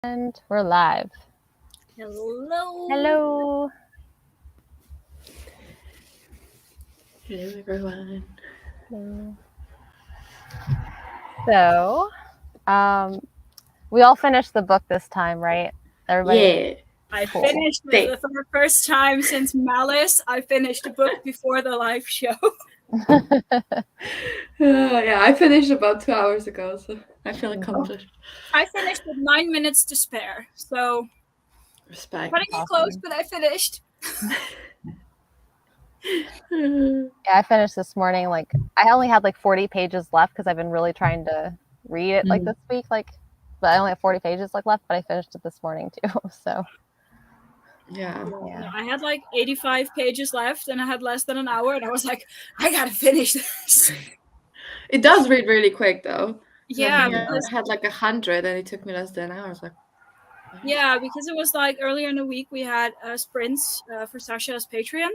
And we're live. Hello. Hello. Hello, everyone. Hello. So, we all finished the book this time, right? Everybody? Yeah. I Cool. finished Thank- for the first time since Malice. I finished the book before the live show. Yeah, I finished about 2 hours ago, so I feel accomplished. I finished with 9 minutes to spare, so Respect. cutting it close, but I finished. Yeah, I finished this morning. Like, I only had like 40 pages left because I've been really trying to read it like this week. Like, but I only have 40 pages like left. But I finished it this morning too. So Yeah. No, I had like 85 pages left, and I had less than an hour, and I was like, I gotta finish this. It does read really quick, though. Yeah, I had like 100, and it took me less than an hour. I was like, what? Yeah, because it was like earlier in the week we had sprints for Sasha's Patreon,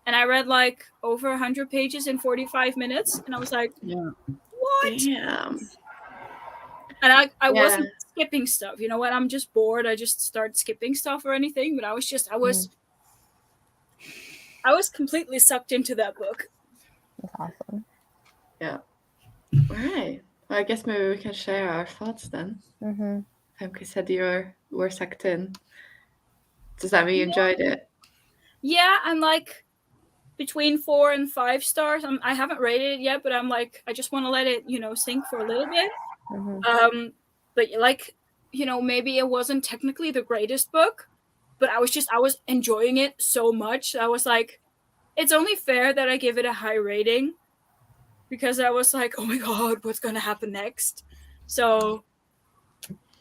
and I read like over 100 pages in 45 minutes, and I was like, Yeah. what? Damn. And I wasn't skipping stuff. You know, when I'm just bored, I just start skipping stuff or anything. But I was completely sucked into that book. that's awesome. Yeah. All right. Well, I guess maybe we can share our thoughts then. Mm-hmm. Femke said you were sucked in. Does that mean you enjoyed it? Yeah, I'm like between 4 and 5 stars. I haven't rated it yet, but I'm like, I just want to let it, sink for a little bit. Mm-hmm. But like, maybe it wasn't technically the greatest book, but I was enjoying it so much. I was like, it's only fair that I give it a high rating, because I was like, oh my god, what's gonna happen next? So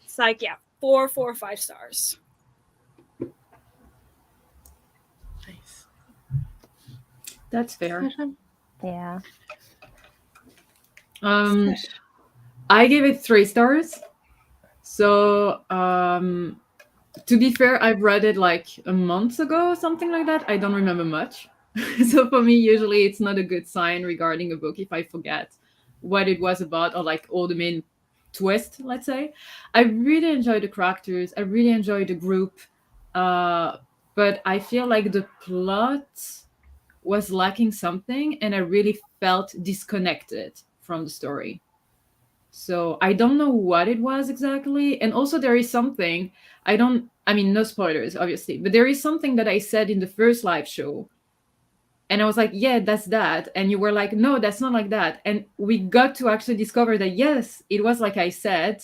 it's like, yeah, 4 or 5 stars. Nice. That's fair. Yeah. I gave it 3 stars. So, to be fair, I've read it like a month ago, something like that. I don't remember much. So for me, usually it's not a good sign regarding a book if I forget what it was about or like all the main twist, let's say. I really enjoy the characters. I really enjoy the group. But I feel like the plot was lacking something and I really felt disconnected from the story. So I don't know what it was exactly. And also there is something I mean, no spoilers, obviously, but there is something that I said in the first live show. And I was like, yeah, that's that. And you were like, no, that's not like that. And we got to actually discover that, yes, it was like I said.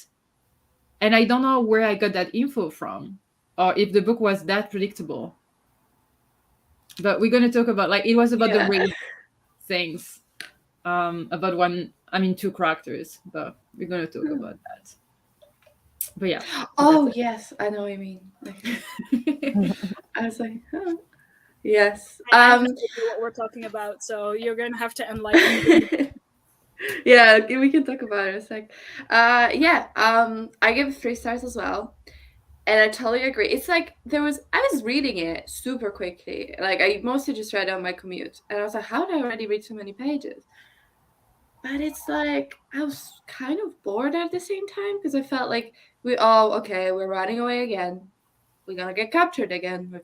And I don't know where I got that info from or if the book was that predictable. But we're going to talk about, like, it was about the race things. About two characters, but we're going to talk about that. But yeah. Oh, yes, I know what you mean. I was like, huh. Yes. I have no idea what we're talking about, so you're gonna have to enlighten me. Yeah, we can talk about it in a sec. I give it 3 stars as well. And I totally agree. It's like I was reading it super quickly. Like I mostly just read on my commute. And I was like, how did I already read so many pages? But it's like I was kind of bored at the same time because I felt like we're running away again. We're gonna get captured again. We're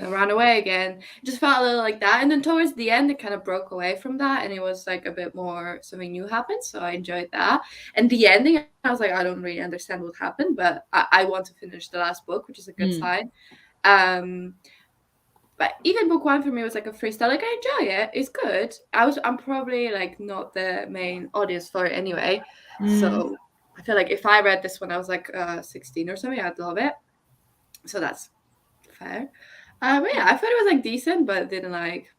gonna run away again. It just felt a little like that. And then towards the end it kind of broke away from that and it was like a bit more something new happened. So I enjoyed that. And the ending, I was like, I don't really understand what happened, but I want to finish the last book, which is a good sign. But even book 1 for me was like a freestyle. Like I enjoy it. It's good. I'm probably like not the main audience for it anyway. So I feel like if I read this when I was like 16 or something, I'd love it. So that's fair. But yeah, I thought it was like decent, but didn't like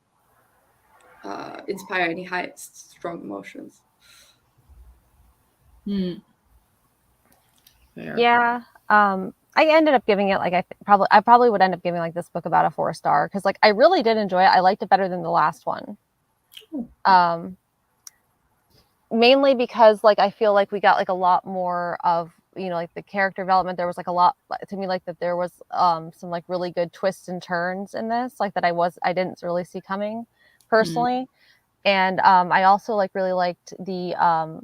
inspire any strong emotions. Fair. Yeah. I ended up giving it like I probably would end up giving like this book about a 4-star because like I really did enjoy it. I liked it better than the last one. Mainly because like I feel like we got like a lot more of like the character development. There was like a lot to me like that there was some like really good twists and turns in this like that I didn't really see coming personally. And I also like really liked the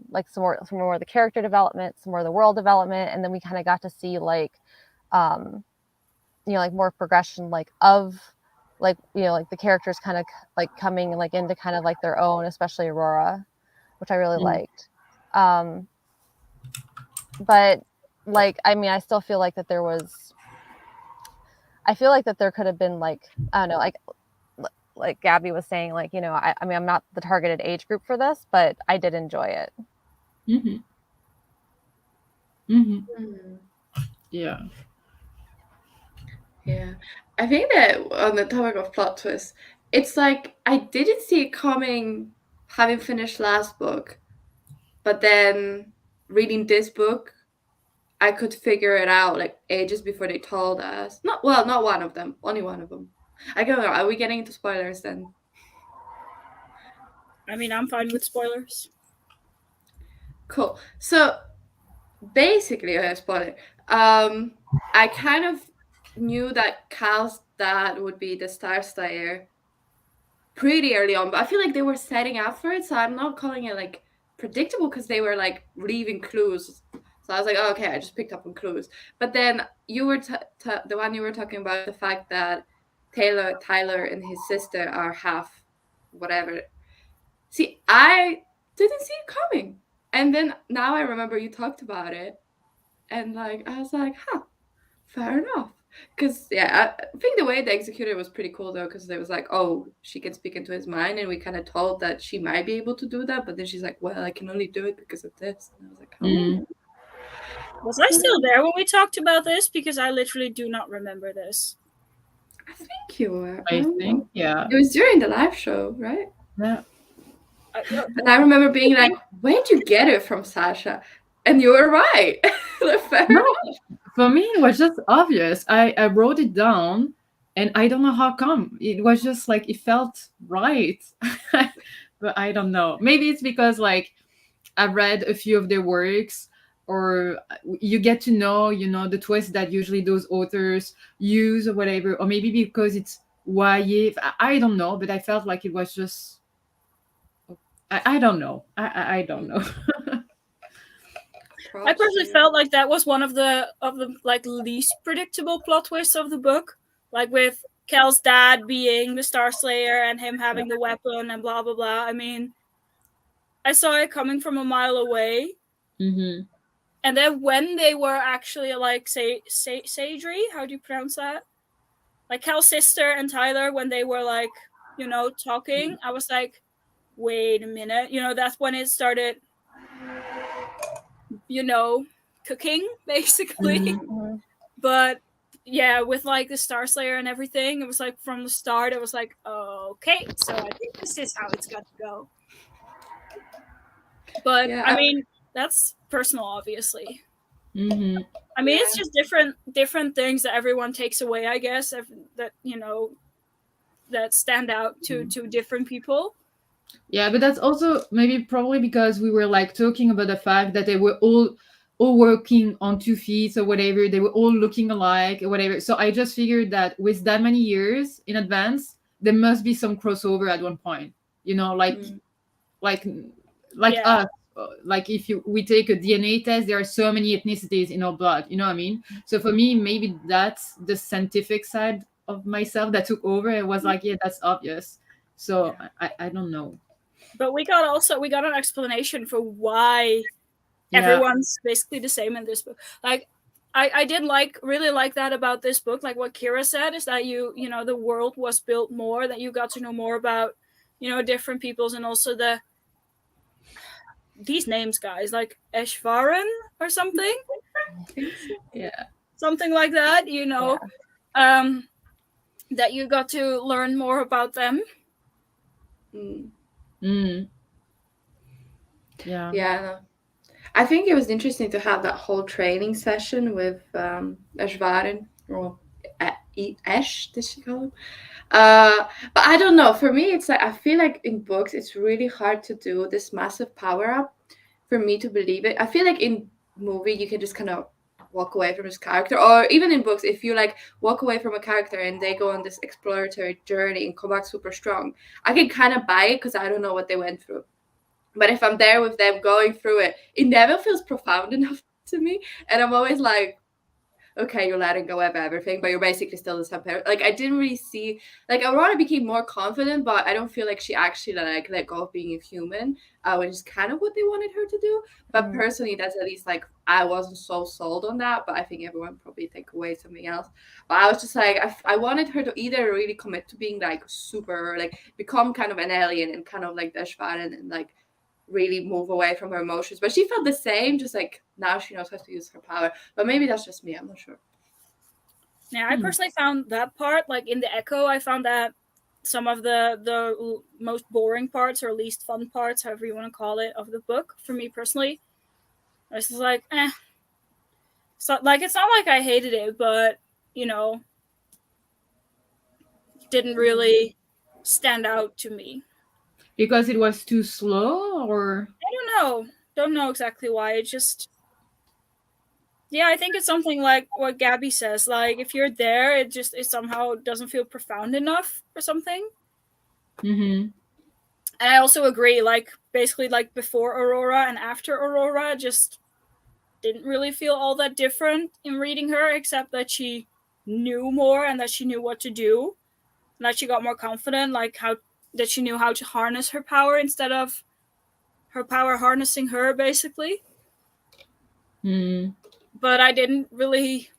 like some more of the character development, some more of the world development, and then we kind of got to see like you know, like more progression like of like, you know, like the characters kind of like coming like into kind of like their own, especially Aurora, which I really liked. But like, I mean, I still feel like that there was, I feel like that there could have been like, I don't know, like Gabby was saying, like, you know, I mean, I'm not the targeted age group for this, but I did enjoy it. Yeah. I think that on the topic of plot twists, it's like I didn't see it coming having finished last book, but then reading this book, I could figure it out like ages before they told us. Not one of them, only one of them. I don't know. Are we getting into spoilers then? I mean, I'm fine with spoilers. Cool. So basically, spoiler. I kind of knew that Cal's dad would be the Star Slayer pretty early on, but I feel like they were setting up for it, so I'm not calling it like predictable because they were like leaving clues. So I was like, oh, okay, I just picked up on clues. But then you were the one you were talking about, the fact that Tyler and his sister are half whatever. See, I didn't see it coming. And then now I remember you talked about it. And like I was like, huh, fair enough. Because yeah, I think the way they executed it was pretty cool though, because it was like, oh, she can speak into his mind, and we kind of told that she might be able to do that, but then she's like, well, I can only do it because of this. And I was like, oh. Was I still there when we talked about this? Because I literally do not remember this. I think you were. I think, yeah. It was during the live show, right? Yeah. And I remember being like, where'd you get it from, Sasha? And you were right. Fair enough. For me, it was just obvious. I wrote it down, and I don't know how come. It was just like, it felt right. But I don't know. Maybe it's because like I read a few of their works, or you get to know, you know, the twist that usually those authors use or whatever. Or maybe because it's YA. I don't know, but I felt like it was just, I don't know. I don't know. I personally felt like that was one of the like least predictable plot twists of the book, like with Cal's dad being the Star Slayer and him having the weapon and blah blah blah. I mean, I saw it coming from a mile away. Mm-hmm. And then when they were actually like Sadri, how do you pronounce that? Like Cal's sister and Tyler, when they were like, you know, talking, I was like, wait a minute, you know, that's when it started, you know, cooking basically. Mm-hmm. But yeah, with like the Star Slayer and everything, it was like from the start, it was like, okay, so I think this is how it's got to go. But yeah, I mean, that's personal, obviously. Mm-hmm. I mean, it's just different things that everyone takes away, I guess, that, you know, that stand out to different people. Yeah, but that's also maybe probably because we were like talking about the fact that they were all working on 2 feet or whatever. They were all looking alike or whatever. So I just figured that with that many years in advance, there must be some crossover at one point. You know, like us. Like if we take a DNA test, there are so many ethnicities in our blood. You know what I mean? So for me, maybe that's the scientific side of myself that took over. It was like, yeah, that's obvious. So I don't know. But we got an explanation for why everyone's basically the same in this book. Like I did really like that about this book. Like what Kira said is that you know, the world was built more, that you got to know more about, you know, different peoples, and also these names, guys, like Eshvaran or something. Yeah. Something like that, you know. Yeah. That you got to learn more about them. Yeah. No. I think it was interesting to have that whole training session with Eshvaran, or Esh, did she call him? But I don't know. For me, it's like I feel like in books, it's really hard to do this massive power up for me to believe it. I feel like in movie, you can just kind of walk away from this character, or even in books, if you like walk away from a character and they go on this exploratory journey and come back super strong, I can kind of buy it because I don't know what they went through. But if I'm there with them going through it, it never feels profound enough to me, and I'm always like, okay, you're letting go of everything, but you're basically still the same parent. Like, I didn't really see, like, Aurora became more confident, but I don't feel like she actually like let go of being a human, which is kind of what they wanted her to do. But personally, that's at least like, I wasn't so sold on that, but I think everyone probably take away something else. But I was just like, I wanted her to either really commit to being like super, like become kind of an alien and kind of like Deshvarin and like really move away from her emotions, but she felt the same, just like now she knows how to use her power. But maybe that's just me, I'm not sure. Yeah, I personally found that part, like in the Echo, I found that some of the most boring parts or least fun parts, however you want to call it, of the book for me personally. I was just like, so like it's not like I hated it, but you know, didn't really stand out to me. Because it was too slow, or Don't know exactly why. It just, yeah, I think it's something like what Gabby says. Like if you're there, it somehow doesn't feel profound enough or something. Mm-hmm. And I also agree. Like basically, like before Aurora and after Aurora, just didn't really feel all that different in reading her, except that she knew more and that she knew what to do, and that she got more confident. Like that she knew how to harness her power instead of her power harnessing her, basically. But I didn't really,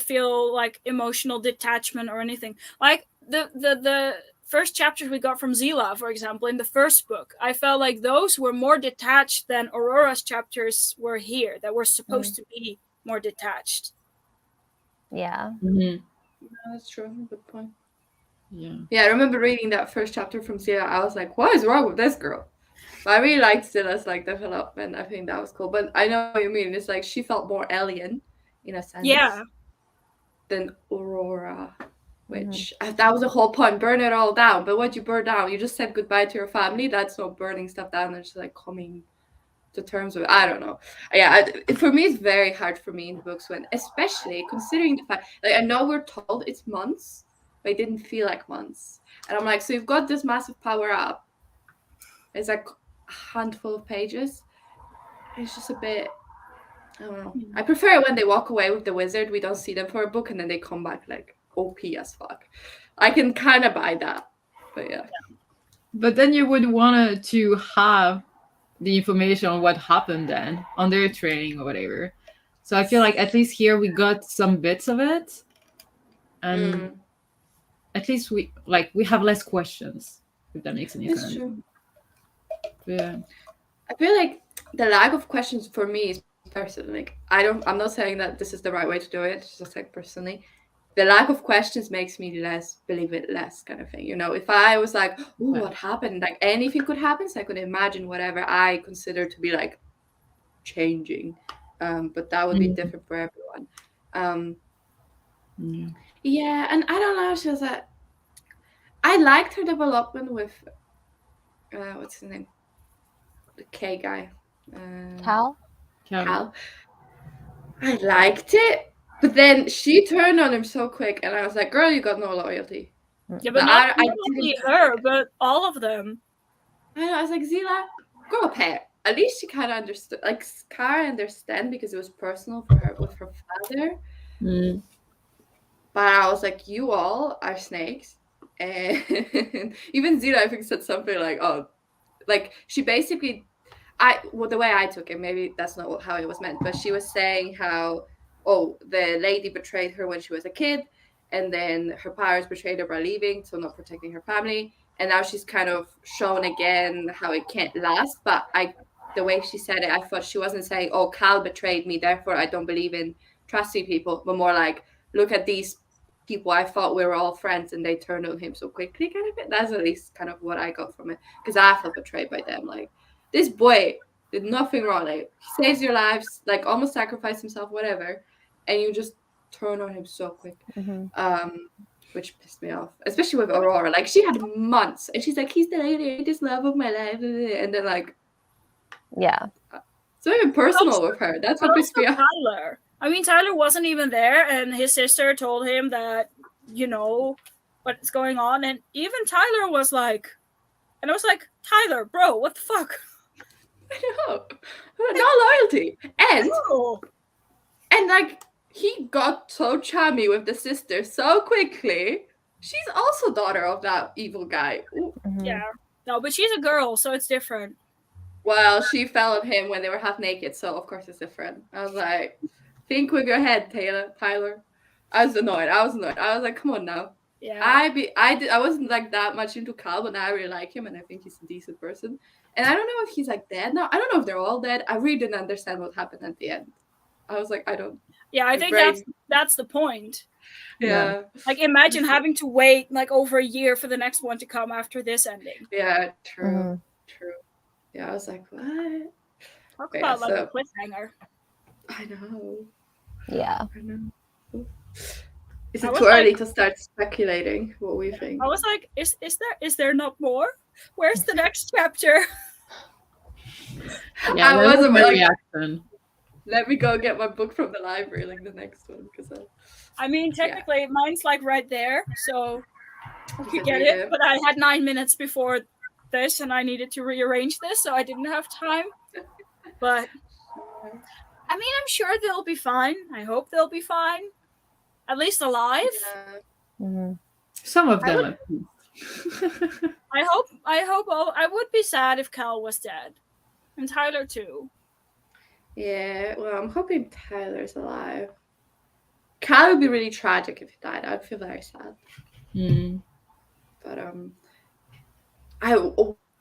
feel like emotional detachment or anything. Like the first chapters we got from Zila, for example, in the first book, I felt like those were more detached than Aurora's chapters were here, that were supposed to be more detached. Yeah. Yeah, that's true. Good point. Yeah, I remember reading that first chapter from Zila. I was like, what is wrong with this girl? But I really liked Zila's like development. I think that was cool. But I know what you mean. It's like she felt more alien in a sense than Aurora, which that was the whole point. Burn it all down. But what you burn down? You just said goodbye to your family. That's not burning stuff down. It's just like coming to terms with, I don't know. Yeah, for me, it's very hard for me in the books when, especially considering the fact, like I know we're told it's months, but it didn't feel like months. And I'm like, so you've got this massive power up. It's like a handful of pages. It's just a bit, I don't know. I prefer it when they walk away with the wizard. We don't see them for a book, and then they come back like OP as fuck. I can kind of buy that, but yeah. But then you would want to have the information on what happened then on their training or whatever. So I feel like at least here we got some bits of it, and at least we have less questions, if that makes any sense. It's true. Yeah, I feel like the lack of questions for me is personally, like I'm not saying that this is the right way to do it. It's just like personally, the lack of questions makes me less believe it less kind of thing. If I was like, "Ooh, what happened?" Like anything could happen, so I could imagine whatever I consider to be like changing, but that would be different for everyone. Yeah, and I don't know. She was I liked her development with what's his name, the K guy, Cal. I liked it, but then she turned on him so quick, and I was like, "Girl, you got no loyalty." Yeah, but not only her, but all of them. I know. I was like, Zila, grow up here. At least she kind of understood. Like, Kara understand because it was personal for her with her father. But I was like, you all are snakes. And even Zila, I think, said something like, "Oh, like she basically." The way I took it, maybe that's not how it was meant, but she was saying how, the lady betrayed her when she was a kid, and then her parents betrayed her by leaving, so not protecting her family, and now she's kind of shown again how it can't last. But the way she said it, I thought she wasn't saying, "Oh, Cal betrayed me, therefore I don't believe in trusting people," but more like, look at these people I thought we were all friends and they turned on him so quickly, kind of it. That's at least kind of what I got from it, because I felt betrayed by them. Like, this boy did nothing wrong. Like, he saves your lives, like almost sacrificed himself, whatever, and you just turn on him so quick. Which pissed me off, especially with Aurora. Like, she had months, and she's like, "He's the latest love of my life," and then like, yeah, So even personal with her. That's what pissed me off. Tyler. I mean, Tyler wasn't even there, and his sister told him that, what's going on, and even Tyler was like, and I was like, Tyler, bro, what the fuck? I know. No loyalty. No. And like, he got so chummy with the sister so quickly. She's also daughter of that evil guy. Ooh. Yeah. No, but she's a girl, so it's different. Well, she fell on him when they were half naked, so of course it's different. I was like, think with your head, Tyler. I was annoyed. I was like, come on now. Yeah. I wasn't like that much into Cal, but now I really like him and I think he's a decent person. And I don't know if he's like dead now. I don't know if they're all dead. I really didn't understand what happened at the end. I was like, I don't. Yeah, I think that's the point. Yeah. Like, imagine having to wait like over a year for the next one to come after this ending. Yeah, true. Yeah, I was like, what? Talk about like a cliffhanger. I know. Yeah. I know. Is it too early to start speculating what we think? I was like, is there not more? Where's the next chapter? Yeah, I wasn't my like, reaction. Let me go get my book from the library, like the next one, because I mean, technically, mine's like right there, so I could get it. But I had 9 minutes before this, and I needed to rearrange this, so I didn't have time. But I mean, I'm sure they'll be fine. I hope they'll be fine, at least alive. Mm-hmm. Some of them. I hope. I would be sad if Cal was dead, and Tyler too. Yeah, well, I'm hoping Tyler's alive. Cal would be really tragic if he died. I'd feel very sad. But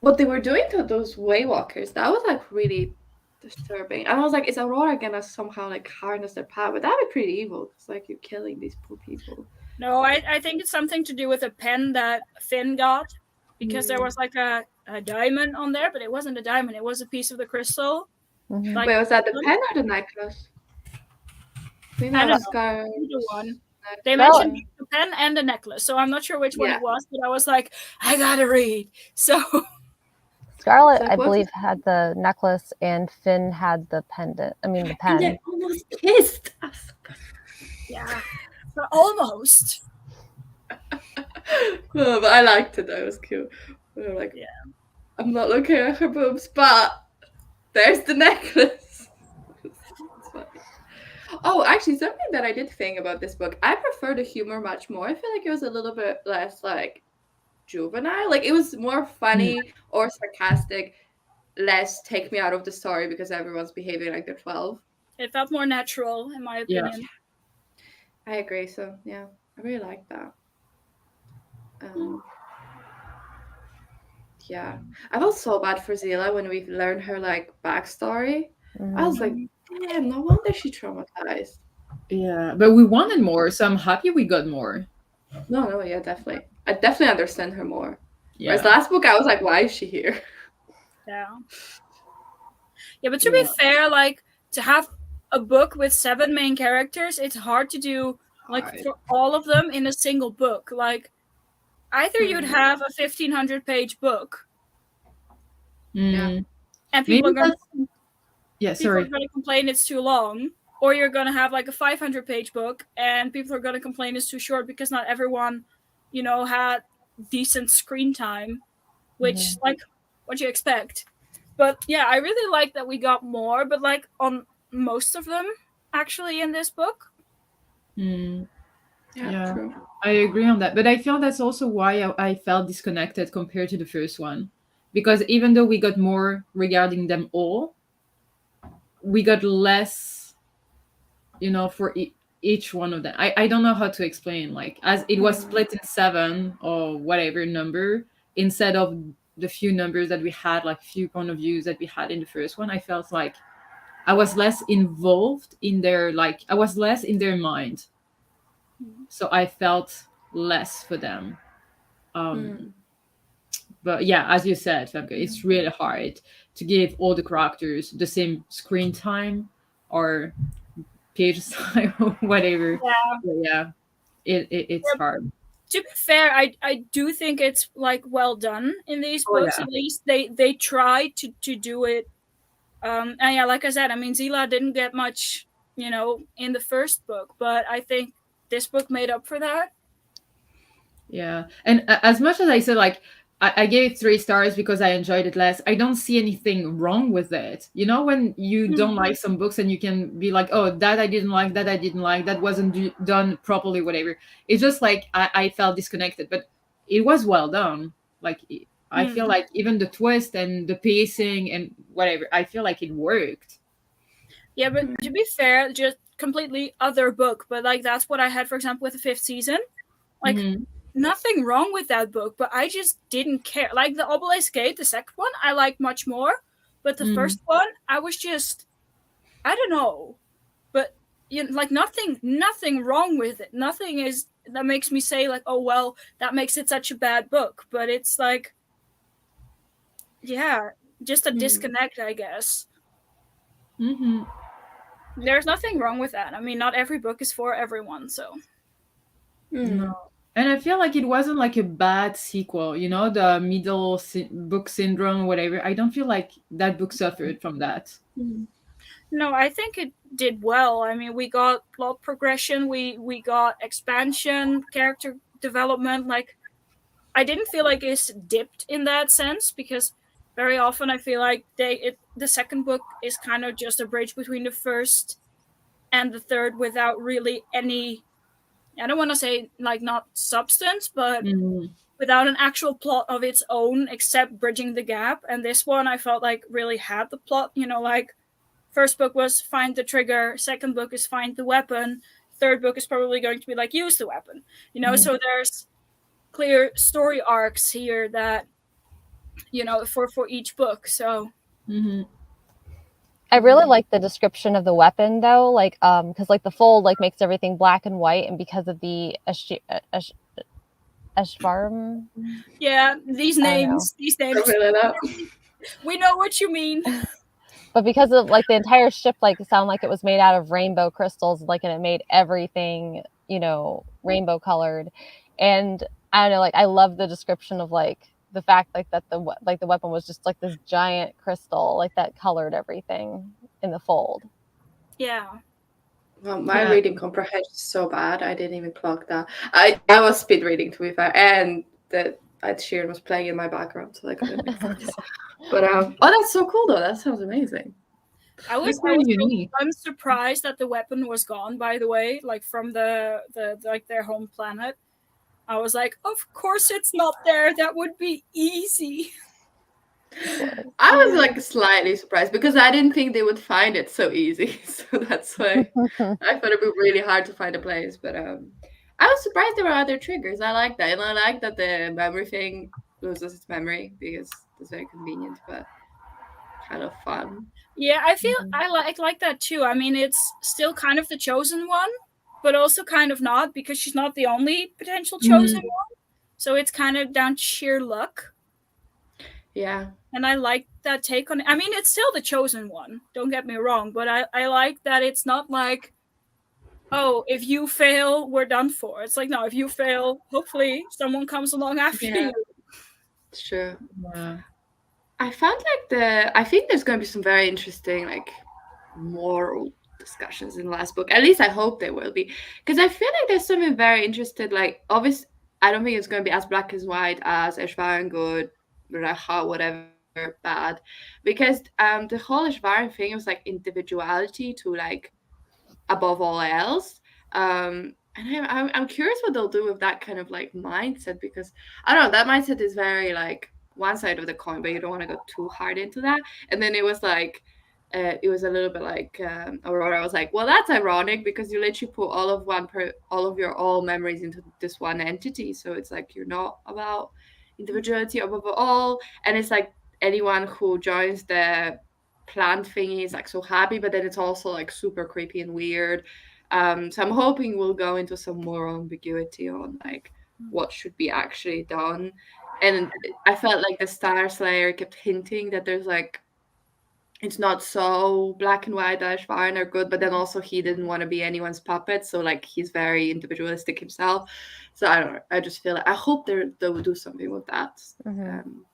what they were doing to those Waywalkers, that was like really disturbing. And I was like, is Aurora gonna somehow like harness their power? But that'd be pretty evil, because like you're killing these poor people. No, I think it's something to do with a pen that Finn got, because there was like a diamond on there, but it wasn't a diamond, it was a piece of the crystal. Mm-hmm. Like, wait, was that the pen or the necklace? I don't know. Either one. They mentioned the pen and the necklace, so I'm not sure which one it was, but I was like, I gotta read. So Scarlet, I believe, had the necklace, and Finn had the pendant. I mean, the pen. And they almost kissed. Yeah, but almost. Well, but I liked it. That was cute. We were like, I'm not looking at her boobs, but there's the necklace. Oh, actually, something that I did think about this book, I prefer the humor much more. I feel like it was a little bit less like juvenile. Like, it was more funny or sarcastic, less take me out of the story because everyone's behaving like they're 12. It felt more natural, in my opinion. Yeah. I agree. So yeah, I really like that. Yeah, I felt so bad for Zila when we learned her like backstory. I was like, damn, no wonder she's traumatized. Yeah, but we wanted more, so I'm happy we got more. No, yeah, definitely. I definitely understand her more. Yeah. Whereas last book, I was like, why is she here? Yeah. Yeah, but to be fair, like, to have a book with 7 main characters, it's hard to do, like, for all of them in a single book. Like, either you'd have a 1,500-page book. Yeah. And people are going to complain it's too long. Or you're going to have, like, a 500-page book, and people are going to complain it's too short because not everyone, had decent screen time, which, like, what do you expect? But, yeah, I really like that we got more, but, like, on most of them, actually, in this book. Yeah, true. I agree on that. But I feel that's also why I felt disconnected compared to the first one. Because even though we got more regarding them all, we got less, for each one of them. I don't know how to explain. Like, as it was split in 7 or whatever number, instead of the few numbers that we had, like few point of views that we had in the first one, I felt like I was less involved in their, like, I was less in their mind. So I felt less for them. But yeah, as you said, Femke, it's really hard to give all the characters the same screen time or page time or whatever. Yeah, it's hard. To be fair, I do think it's like well done in these books. At least they try to do it And yeah, like I said, I mean, Zila didn't get much, in the first book, but I think this book made up for that. Yeah. And as much as I said, like, I gave it 3 stars because I enjoyed it less, I don't see anything wrong with it. You know, when you don't like some books and you can be like, oh, that I didn't like, that I didn't like, that wasn't done properly, whatever. It's just like I felt disconnected, but it was well done. Like, I feel like even the twist and the pacing and whatever, I feel like it worked. Yeah, but to be fair, just completely other book. But like that's what I had, for example, with the fifth season. Like nothing wrong with that book, but I just didn't care. Like the Obelisk Gate, the second one, I liked much more. But the first one, I was just, I don't know. But like nothing wrong with it. Nothing is that makes me say like, oh well, that makes it such a bad book. But it's like, yeah, just a disconnect, I guess. There's nothing wrong with that. I mean, not every book is for everyone, so. No. And I feel like it wasn't like a bad sequel, you know, the middle book syndrome, whatever. I don't feel like that book suffered from that. No, I think it did well. I mean, we got plot progression, we got expansion, character development. Like, I didn't feel like it's dipped in that sense because very often I feel like the second book is kind of just a bridge between the first and the third without really any. I don't want to say like not substance, but without an actual plot of its own except bridging the gap. And this one I felt like really had the plot, like first book was find the trigger, second book is find the weapon, third book is probably going to be like use the weapon. So there's clear story arcs here that for each book. So I really like the description of the weapon though, like because like the fold like makes everything black and white, and because of the Ashvarm. Yeah, these names. We know what you mean. But because of like the entire ship like sound like it was made out of rainbow crystals, like, and it made everything, rainbow colored. And I don't know, like I love the description of like the fact like that the weapon was just like this giant crystal like that colored everything in the fold. Yeah. Well, my reading comprehension is so bad. I didn't even clock that. I was speed reading, to be fair, and that Ed Sheeran was playing in my background, so I couldn't make sense. But that's so cool though. That sounds amazing. I'm surprised that the weapon was gone. By the way, like from the like their home planet, I was like, of course it's not there. That would be easy. I was like slightly surprised because I didn't think they would find it so easy. So that's why I thought it'd be really hard to find a place. But I was surprised there were other triggers. I like that, and I like that the memory thing loses its memory because it's very convenient, but kind of fun. Yeah, I feel I like that too. I mean, it's still kind of the chosen one, but also kind of not because she's not the only potential chosen one. So it's kind of down to sheer luck. Yeah. And I like that take on it. I mean, it's still the chosen one. Don't get me wrong, but I like that it's not like, oh, if you fail, we're done for. It's like, no, if you fail, hopefully someone comes along after you. It's true. Yeah. I found I think there's going to be some very interesting, like, moral discussions in the last book. At least I hope there will be. Because I feel like there's something very interesting, like, obviously, I don't think it's going to be as black as white as Ashvaran good, Raha, whatever, bad. Because the whole Ashvaran thing was, like, individuality to, like, above all else. And I'm curious what they'll do with that kind of, like, mindset. Because, I don't know, that mindset is very, like, one side of the coin, but you don't want to go too hard into that. And then it was like it was a little bit like Aurora was like, well, that's ironic because you literally put all of your all memories into this one entity, so it's like you're not about individuality above all. And it's like anyone who joins the plant thingy is like so happy, but then it's also like super creepy and weird. So I'm hoping we'll go into some more ambiguity on like what should be actually done. And I felt like the Star Slayer kept hinting that there's like it's not so black and white that Ashvarn are good, but then also he didn't want to be anyone's puppet, so like he's very individualistic himself. So I don't know. I just feel like I hope they will do something with that.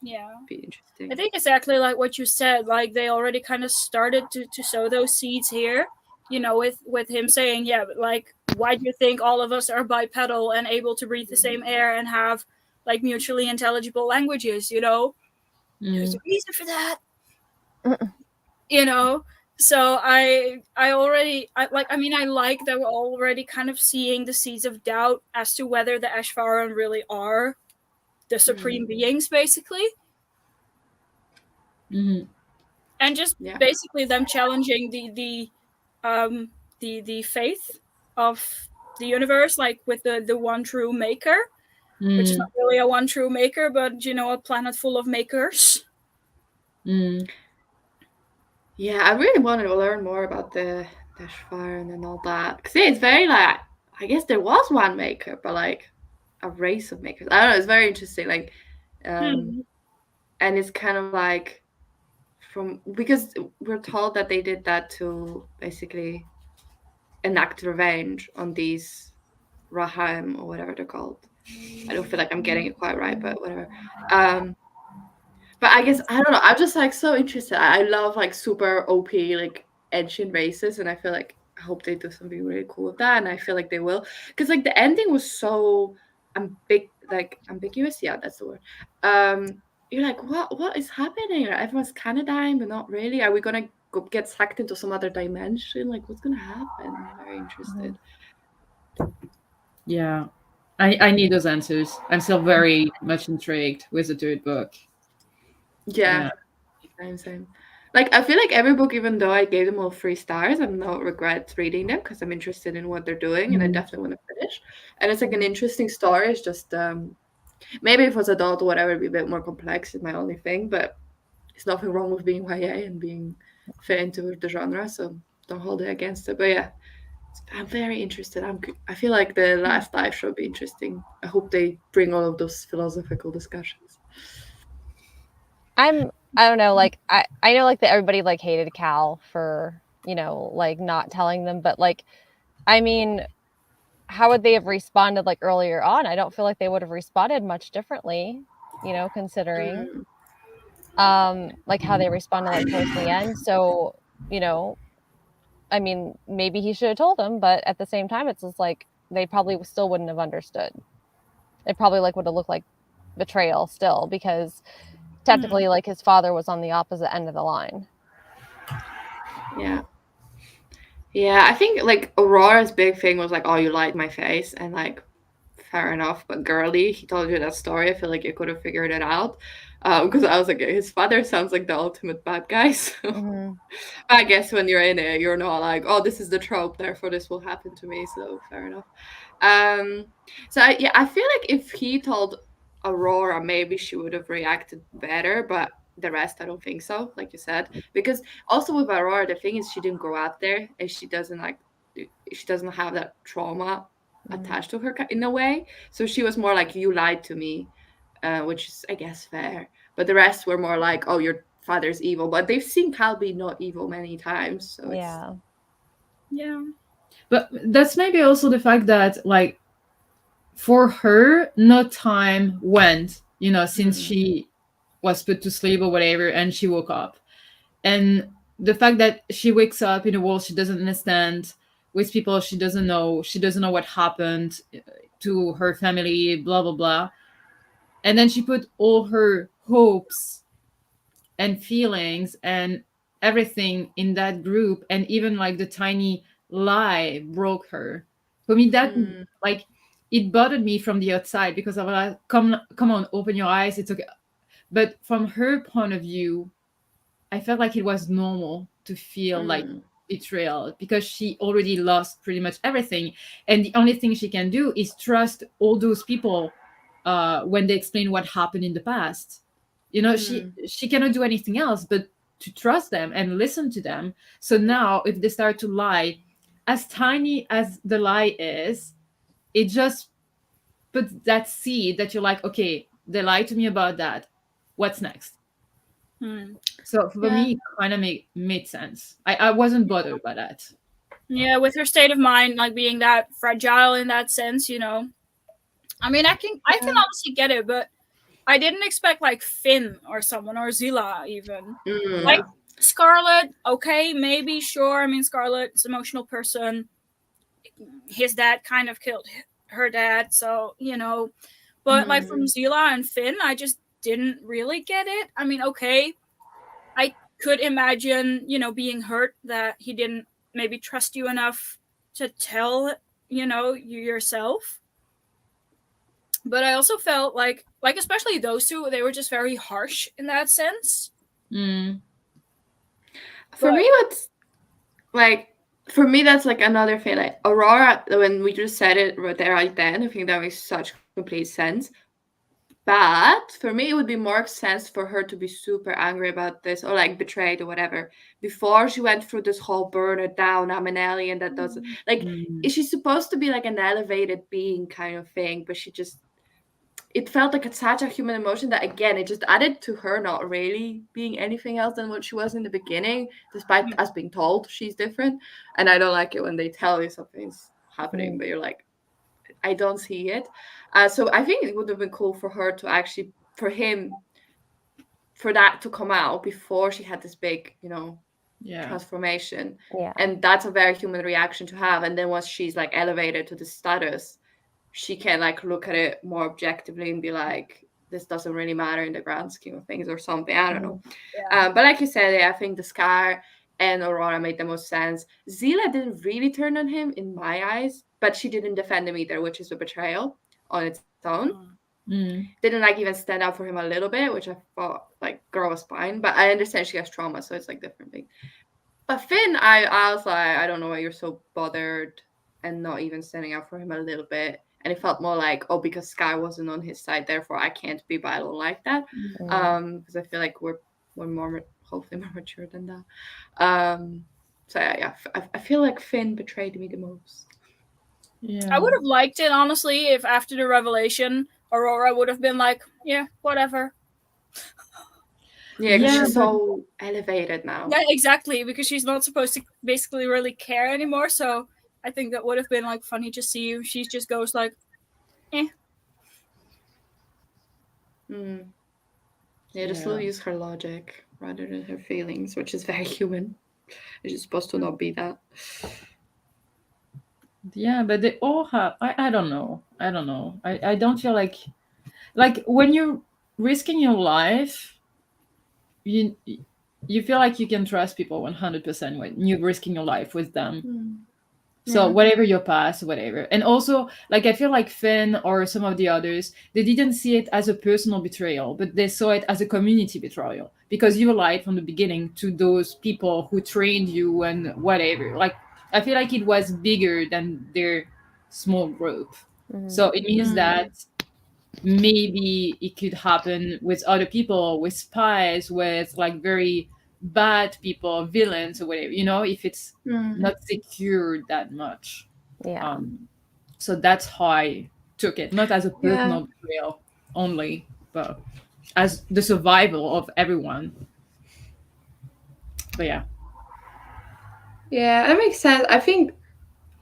Yeah. Be interesting. I think exactly like what you said. Like they already kind of started to sow those seeds here. You know, with him saying, yeah, but like, why do you think all of us are bipedal and able to breathe the same air and have like mutually intelligible languages? You know, there's a reason for that. You know, so I already I mean I like that we're already kind of seeing the seeds of doubt as to whether the Ashvaran really are the supreme beings, basically. And just basically them challenging the faith of the universe, like with the one true maker, which is not really a one true maker, but you know, a planet full of makers. Yeah, I really wanted to learn more about the Ashvarn and all that. Cause yeah, it's very like, I guess there was one maker, but like a race of makers. I don't know. It's very interesting. Like, and it's kind of like because we're told that they did that to basically enact revenge on these Raham or whatever they're called. I don't feel like I'm getting it quite right, but whatever. But I guess I don't know. I'm just like so interested. I love like super OP like ancient races, and I feel like I hope they do something really cool with that, and I feel like they will, because like the ending was so ambiguous. Yeah, that's the word. You're like, what is happening? Everyone's kind of dying, but not really. Are we gonna get sucked into some other dimension? Like, what's gonna happen? I'm very interested. Yeah, I need those answers. I'm still very much intrigued with the third book. Yeah. Same. Like, I feel like every book, even though I gave them all 3 stars, I'm not regret reading them because I'm interested in what they're doing and I definitely want to finish. And it's like an interesting story. It's just maybe if it was adult or whatever, it'd be a bit more complex is my only thing, but it's nothing wrong with being YA and being fit into the genre, so don't hold it against it. But yeah, I'm very interested. I feel like the last live show will be interesting. I hope they bring all of those philosophical discussions. I don't know, like I know like that everybody like hated Cal for, you know, like not telling them, but like I mean, how would they have responded like earlier on? I don't feel like they would have responded much differently, you know, considering like how they responded like towards the end. So, you know, I mean, maybe he should have told them, but at the same time it's just like they probably still wouldn't have understood. It probably like would have looked like betrayal still, because technically like his father was on the opposite end of the line. Yeah, I think like Aurora's big thing was like, oh, you lied my face, and like fair enough, but girly, he told you that story. I feel like you could have figured it out, because I was like, his father sounds like the ultimate bad guy. So I guess when you're in it, you're not like, oh, this is the trope, therefore this will happen to me. So fair enough. So I feel like if he told Aurora, maybe she would have reacted better, but the rest, I don't think so, like you said. Because also with Aurora, the thing is she didn't grow up there, and she doesn't have that trauma attached to her in a way. So she was more like, you lied to me, which is, I guess, fair. But the rest were more like, oh, your father's evil. But they've seen Cal be not evil many times. So yeah. But that's maybe also the fact that, like, for her, no time went, you know, since she was put to sleep or whatever, and she woke up. And the fact that she wakes up in a world she doesn't understand, with people she doesn't know what happened to her family, blah, blah, blah. And then she put all her hopes and feelings and everything in that group, and even like the tiny lie broke her. For me, that like it bothered me from the outside, because I was like, come on, open your eyes, it's okay. But from her point of view, I felt like it was normal to feel like betrayal, because she already lost pretty much everything, and the only thing she can do is trust all those people when they explain what happened in the past. You know, she cannot do anything else but to trust them and listen to them. So now if they start to lie, as tiny as the lie is, it just puts that seed that you're like, okay, they lied to me about that, what's next? So for Yeah. me, it kind of made sense. I wasn't bothered by that. Yeah, with her state of mind, like being that fragile in that sense, you know. I mean, I can honestly get it, but I didn't expect like Finn or someone or Zilla even. Like Mm. Scarlet, okay, maybe, sure. I mean, Scarlet's an emotional person. His dad kind of killed her dad, so you know. But like from Mm. Zilla and Finn, I just didn't really get it. I mean, okay, I could imagine, you know, being hurt that he didn't maybe trust you enough to tell, you know, you yourself. But I also felt like especially those two, they were just very harsh in that sense. Mm. For But me, what's like for me that's like another thing. Like Aurora, when we just said it right there, right then, I think that makes such complete sense. But for me, it would be more sense for her to be super angry about this or like betrayed or whatever before she went through this whole burn it down. I'm an alien that doesn't like. Mm. Is she supposed to be like an elevated being kind of thing? But she just it felt like it's such a human emotion that again it just added to her not really being anything else than what she was in the beginning, despite us being told she's different. And I don't like it when they tell you something's happening, but you're like, I don't see it. So I think it would have been cool for her to actually, for him, for that to come out before she had this big, Yeah. transformation. Yeah. And that's a very human reaction to have. And then once she's like elevated to the status, she can like look at it more objectively and be like, this doesn't really matter in the grand scheme of things or something. I don't know. yeah. But like you said, I think the Scar and Aurora made the most sense. Zila didn't really turn on him in my eyes, but she didn't defend him either, which is a betrayal on its own. Mm. Didn't like even stand up for him a little bit, which I thought like girl was fine. But I understand she has trauma, so it's like different thing. But Finn, I was like, I don't know why you're so bothered and not even standing up for him a little bit. And it felt more like, oh, because Sky wasn't on his side, therefore I can't be, but I don't like that. Because I feel like we're more hopefully more mature than that. So yeah, I feel like Finn betrayed me the most. Yeah. I would have liked it honestly if after the revelation, Aurora would have been like, yeah, whatever. Yeah, because Yeah, she's but so elevated now. Yeah, exactly, because she's not supposed to basically really care anymore. So I think that would have been like funny to see if she just goes like, eh. Mm. Yeah, just yeah. use her logic rather than her feelings, which is very human. It's supposed to not be that. Yeah, but they all have I don't know. I don't know. I don't feel like when you're risking your life, you you feel like you can trust people 100% when you're risking your life with them. So Yeah. whatever your past, whatever. And also, like I feel like Finn or some of the others, they didn't see it as a personal betrayal, but they saw it as a community betrayal because you lied from the beginning to those people who trained you and whatever. Like I feel like it was bigger than their small group. So it means that maybe it could happen with other people, with spies, with like very bad people, villains or whatever, if it's not secured that much. Yeah. So that's how I took it, not as a Yeah. personal betrayal only, but as the survival of everyone. But yeah. Yeah, that makes sense.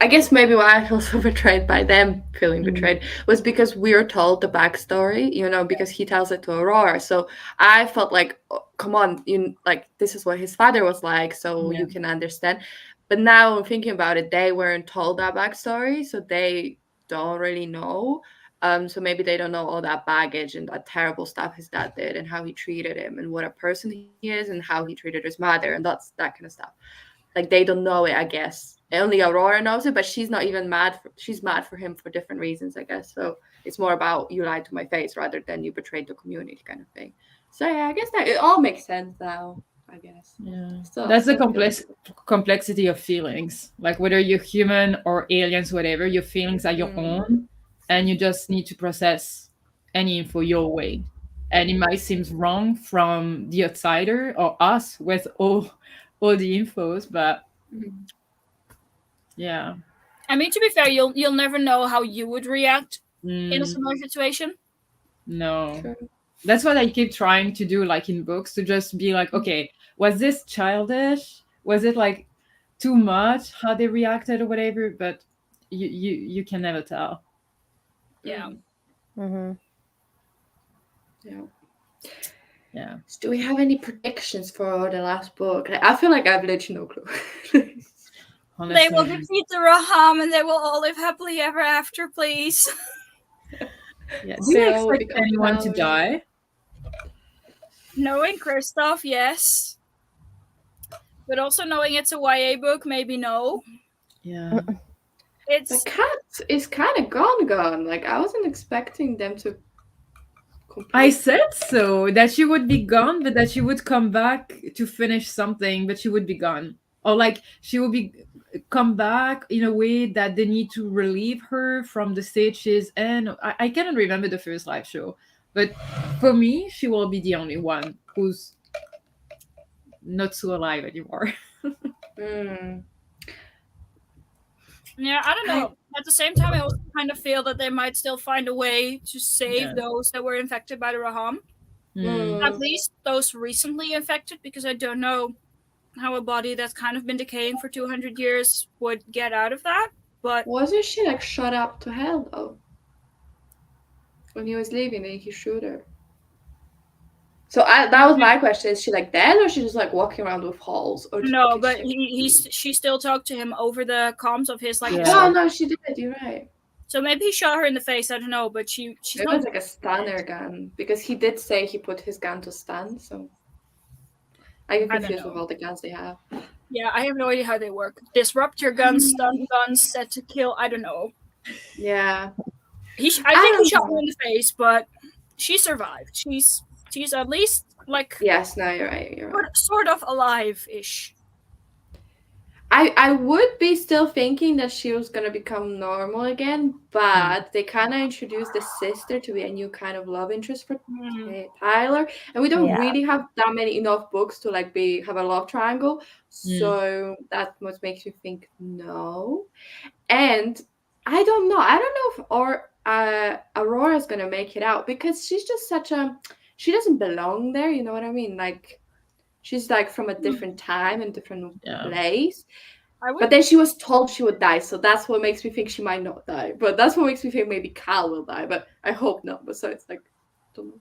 I guess maybe why I feel so betrayed by them feeling betrayed was because we are told the backstory, because he tells it to Aurora. So I felt like, oh, come on, this is what his father was like, so Yeah. you can understand. But now I'm thinking about it, they weren't told that backstory, so they don't really know. So maybe they don't know all that baggage and that terrible stuff his dad did and how he treated him and what a person he is and how he treated his mother and that's that kind of stuff. Like they don't know it, I guess. Only Aurora knows it, but she's not even mad. She's mad for him for different reasons, I guess. So it's more about you lied to my face rather than you betrayed the community kind of thing. So yeah, I guess that it all makes sense now. I guess. Yeah, So that's the complexity of feelings. Like whether you're human or aliens, whatever, your feelings are your own, and you just need to process any info your way. And it might seem wrong from the outsider or us with all the infos, but yeah. I mean, to be fair, you'll never know how you would react in a Mm, similar situation. no. True. that's what I keep trying to do, like in books, to just be like, okay, was this childish? Was it like too much how they reacted or whatever? But you can never tell. Yeah. Mm-hmm. Yeah. Yeah. So do we have any predictions for the last book? I feel like I've literally no clue. They will Honestly. defeat the Raham and they will all live happily ever after, please. Yeah. Do you They all expect become anyone to flowers. die? Knowing Kristoff, yes. But also knowing it's a YA book, maybe no. Yeah. The It's cat is kind of gone. Like, I wasn't expecting them to I complete. said so, that she would be gone, but that she would come back to finish something, but she would be gone. Or like she would be come back in a way that they need to relieve her from the stage she's in. I cannot remember the first live show, but for me, she will be the only one who's not so alive anymore. Mm. Yeah, I don't know. At the same time, I also kind of feel that they might still find a way to save Yeah. those that were infected by the Raham. At least those recently infected, because I don't know how a body that's kind of been decaying for 200 years would get out of that. But Wasn't she like shot up to hell though? When he was leaving, and he shoot her. So that was my question: is she like dead, or she just like walking around with holes? Or no, but she still talked to him over the comms of his like. Yeah. Oh no, she did. You're right. So maybe he shot her in the face. I don't know, but she's It not was like a stunner gun, because he did say he put his gun to stun. So I get I don't confused with know. all the guns they have. Yeah, I have no idea how they work. Disrupt your guns, stun guns, set to kill. I don't know. Yeah. I think he shot her in the face, but she survived. She's at least like Yes. No, you're right. You're right. sort of alive-ish. I would be still thinking that she was gonna become normal again, but they kind of introduced the sister to be a new kind of love interest for Tyler, and we don't Yeah. really have that many enough books to like have a love triangle, so that what makes me think no. And I don't know if Aurora's gonna make it out, because she's just she doesn't belong there, you know what I mean? Like, she's like from a different time and different place. But then she was told she would die, so that's what makes me think she might not die. But that's what makes me think maybe Cal will die, but I hope not. But so it's like, don't know.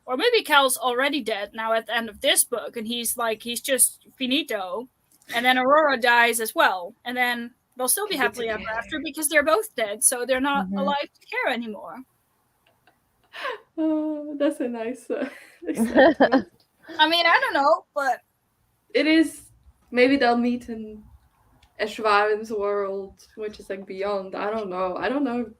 Or maybe Cal's already dead now at the end of this book, and he's just finito. And then Aurora dies as well. And then they'll still be happily ever after, because they're both dead, so they're not alive to care anymore. Oh, that's a nice I mean, I don't know, but it is. Maybe they'll meet in Eshvaren's world, which is like beyond. I don't know. I don't know.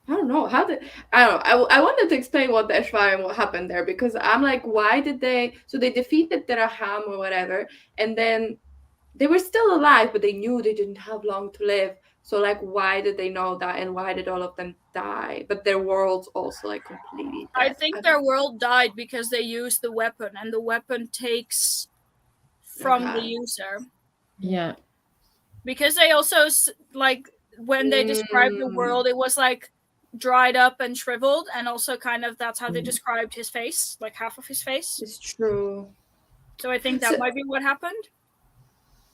How did I don't know. I wanted to explain what the Eshvaren, what happened there, because I'm like, why did they? So they defeated the Raham or whatever, and then they were still alive, but they knew they didn't have long to live. So like, why did they know that, and why did all of them die? But their worlds also like completely dead. I think their world died because they used the weapon, and the weapon takes from the user. Yeah. Because they also, like, when they described the world, it was like dried up and shriveled, and also kind of that's how they described his face, like half of his face. It's true. So I think that might be what happened.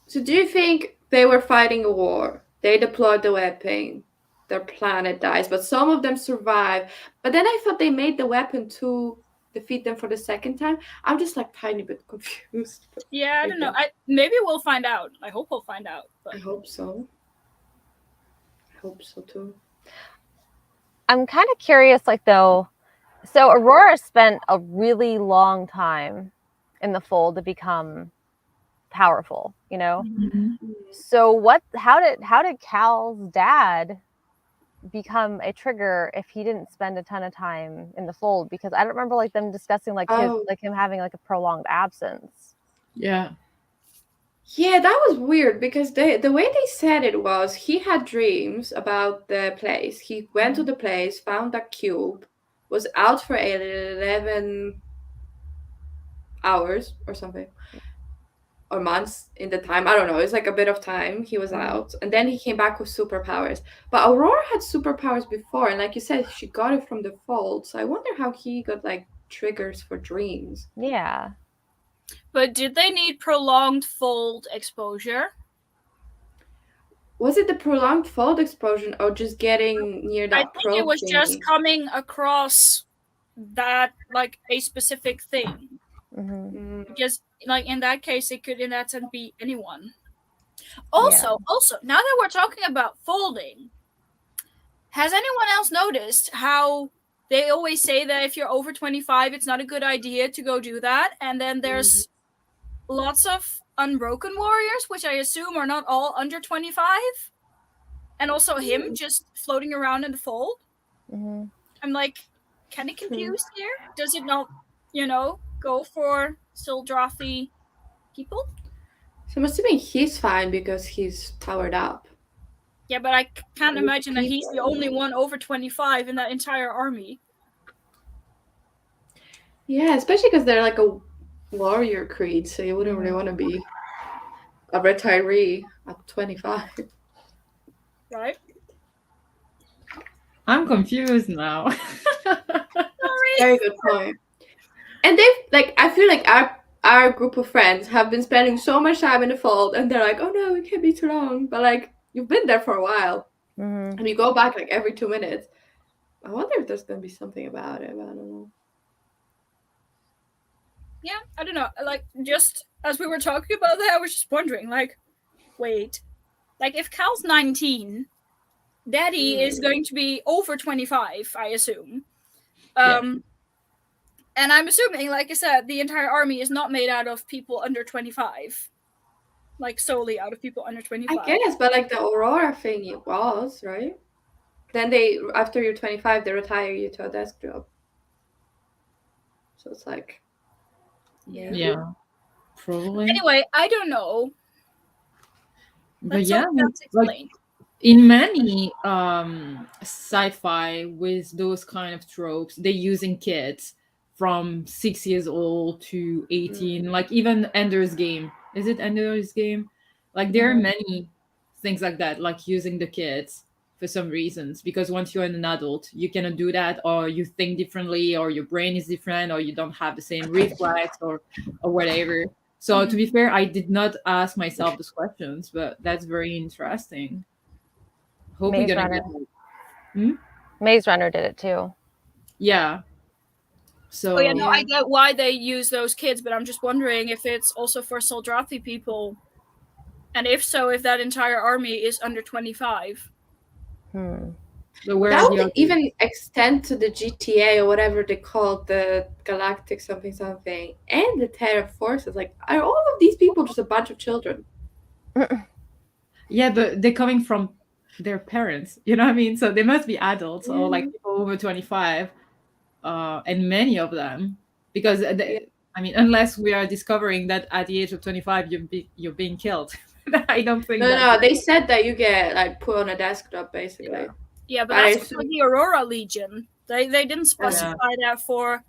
So do you think they were fighting a war? They deployed the weapon, their planet dies, but some of them survive. But then I thought they made the weapon to defeat them for the second time. I'm just like tiny bit confused. Yeah, I don't know. Maybe we'll find out. I hope we'll find out. But I hope so. I hope so too. I'm kind of curious, like, though, so Aurora spent a really long time in the fold to become powerful, you know? So how did Cal's dad become a trigger if he didn't spend a ton of time in the fold? Because I don't remember like them discussing like him having like a prolonged absence. Yeah, that was weird, because the way they said it was he had dreams about the place. He went to the place, found that cube, was out for 11 hours or something, or months in the time. I don't know. It's like a bit of time he was out, and then he came back with superpowers. But Aurora had superpowers before, and like you said, she got it from the fold. So I wonder how he got like triggers for dreams. Yeah. But did they need prolonged fold exposure? Was it the prolonged fold exposure or just getting near that I think probe it was just thingy? coming across that like a specific thing. Hmm. Because like in that case, it could in that sense be anyone. Also, now that we're talking about folding, has anyone else noticed how they always say that if you're over 25, it's not a good idea to go do that? And then there's lots of unbroken warriors, which I assume are not all under 25. And also him just floating around in the fold. Hmm. I'm like, kind of confused here. Does it not, go for Sildrathi people? So I'm assuming he's fine because he's powered up. Yeah, but I can't imagine that he's the only one over 25 in that entire army. Yeah, especially because they're like a warrior creed, so you wouldn't really want to be a retiree at 25. Right? I'm confused now. Sorry. Very good point. And they've like, I feel like our group of friends have been spending so much time in the fold, and they're like, oh no, it can't be too long. But like, you've been there for a while, and you go back like every 2 minutes. I wonder if there's gonna be something about it. But I don't know. Yeah, I don't know. Like, just as we were talking about that, I was just wondering, like, wait. Like, if Cal's 19, Daddy is going to be over 25, I assume. And I'm assuming, like I said, the entire army is not made out of people under 25. Like, solely out of people under 25. I guess, but like the Aurora thing, it was, right? Then they, after you're 25, they retire you to a desk job. So it's like, Yeah, probably. Anyway, I don't know. But Let's yeah, hope that's like explained. in many sci-fi with those kind of tropes, they're using kids from 6 years old to 18. Like even Ender's Game. Is it Ender's Game? Like there are many things like that, like using the kids for some reasons. Because once you're an adult, you cannot do that, or you think differently, or your brain is different, or you don't have the same reflex, or whatever. So to be fair, I did not ask myself those questions, but that's very interesting. Hope we're Maze gonna Runner. get. Maze Runner did it too. Yeah. So Oh yeah, no, I get why they use those kids, but I'm just wondering if it's also for Sildrathi people, and if so, if that entire army is under 25. but where that are the would others? even extend to the GTA or whatever they call the Galactic something something and the Terra Forces. Like, are all of these people just a bunch of children? Yeah, but they're coming from their parents. You know what I mean? So they must be adults or like people over 25, and many of them, because I mean, unless we are discovering that at the age of 25 you're being killed. I don't think. No, they said that you get like put on a desktop basically. Yeah, but I that's assume- for the Aurora Legion. They didn't specify that for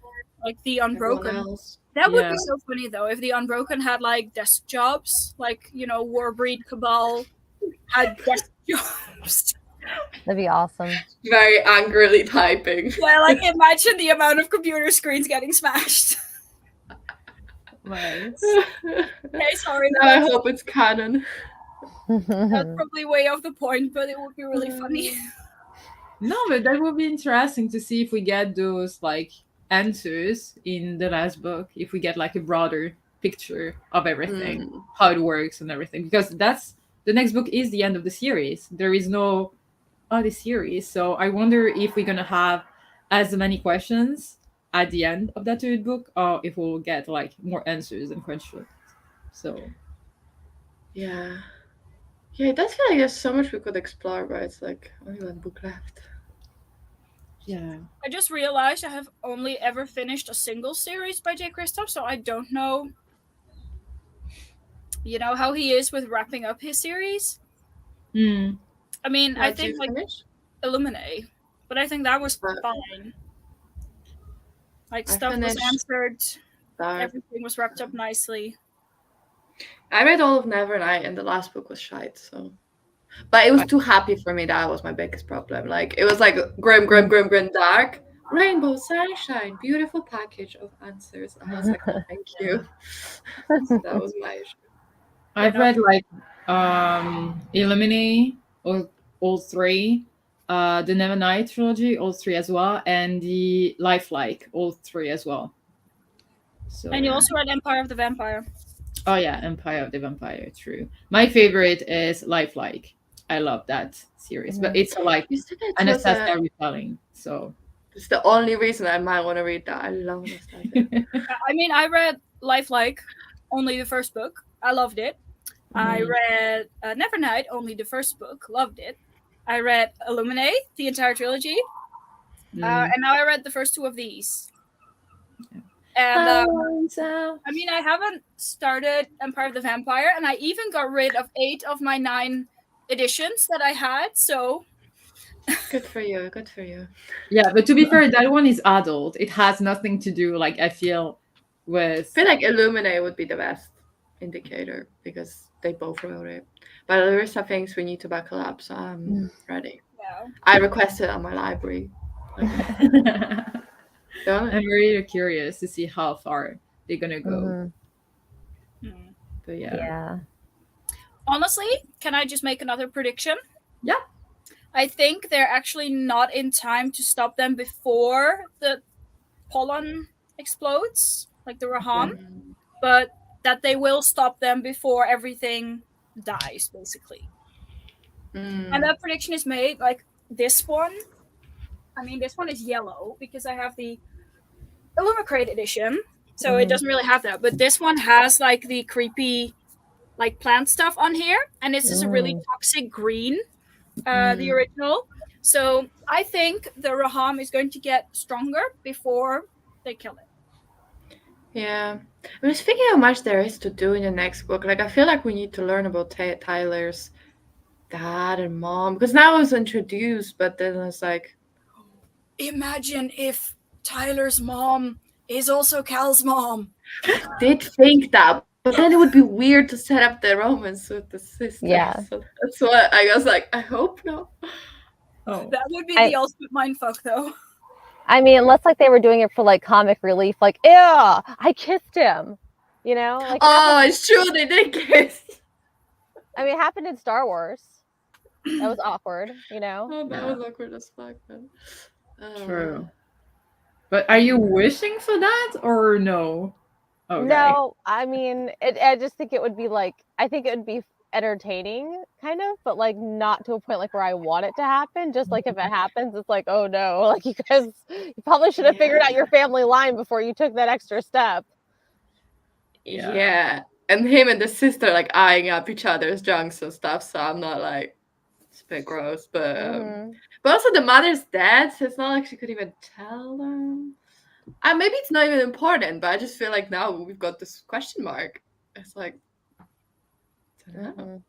like the Everyone Unbroken. else. That would Yeah. be so funny though if the Unbroken had like desk jobs, like Warbreed Cabal had desk jobs. That'd be awesome. Very angrily typing. Yeah, like imagine the amount of computer screens getting smashed. Right. Okay, sorry. Now I hope it's canon. That's probably way off the point, but it would be really funny. No, but that would be interesting to see if we get those like answers in the last book, if we get like a broader picture of everything, how it works and everything, because that's the next book is the end of the series. There is no other series, so I wonder if we're gonna have as many questions at the end of that third book, or if we'll get like more answers and questions. So Yeah. Yeah, it does feel like there's so much we could explore, but it's like only one book left. yeah. I just realized I have only ever finished a single series by J. Kristoff, so I don't know how he is with wrapping up his series. I mean, I think like Illuminate, but I think that was fine. Like stuff was answered, everything was wrapped up nicely. I read all of Nevernight and the last book was shite, so. But it was too happy for me. That was my biggest problem. Like, it was like grim, dark, Rainbow, sunshine, beautiful package of answers. I was like, oh, thank you. So that was my issue. I've Yeah. read like Illuminate, all three, the Nevernight trilogy, all three as well, and the Lifelike, all three as well. So And you also read Empire of the Vampire. oh yeah, Empire of the Vampire, true. My favorite is Lifelike. I love that series, but it's like You said it was Anastasia retelling. So it's the only reason I might want to read that. I love Anastasia. I mean, I read Lifelike, only the first book. I loved it. I read Nevernight, only the first book. Loved it. I read Illuminate, the entire trilogy. And now I read the first two of these. And I mean, I haven't started Empire of the Vampire, and I even got rid of 8 of my 9 editions that I had. So Good for you. Good for you. yeah, but to be fair, that one is adult. It has nothing to do, like I feel, with. I feel like Illuminate would be the best indicator because they both wrote it. But there are some things we need to buckle up, so I'm ready. yeah. I requested on my library. I'm really curious to see how far they're gonna go. But Yeah. Honestly, can I just make another prediction? Yeah. I think they're actually not in time to stop them before the pollen explodes, like the Raham, but that they will stop them before everything dies, basically. And that prediction is made like this one. I mean, this one is yellow because I have the Illumicrate edition, so it doesn't really have that. But this one has like the creepy, like plant stuff on here, and it's just a really toxic green, the original. So I think the Raham is going to get stronger before they kill it. Yeah. I was thinking how much there is to do in the next book. Like, I feel like we need to learn about Tyler's dad and mom, because now it was introduced, but then it's like, imagine if Tyler's mom is also Cal's mom. Did think that, but then it would be weird to set up the romance with the sister. Yeah. So that's what I was like, I hope not. Oh. That would be the ultimate mindfuck, though. I mean, unless like they were doing it for like comic relief, like, ew, I kissed him. You know? Like, it's true, they did kiss. I mean, it happened in Star Wars. That was awkward, you know? Oh, that was awkward as fuck, man. True. But are you wishing for that or no? Okay. No, I mean, I just think it would be like, I think it would be entertaining, kind of, but like not to a point like where I want it to happen. Just like if it happens, it's like, oh no, like you guys, you probably should have figured out your family line before you took that extra step. Yeah. And him and the sister like eyeing up each other's junks and stuff. So I'm not like, it's a bit gross, but also the mother's dead, so it's not like she could even tell them. Maybe it's not even important, but I just feel like now we've got this question mark. It's like, I don't know.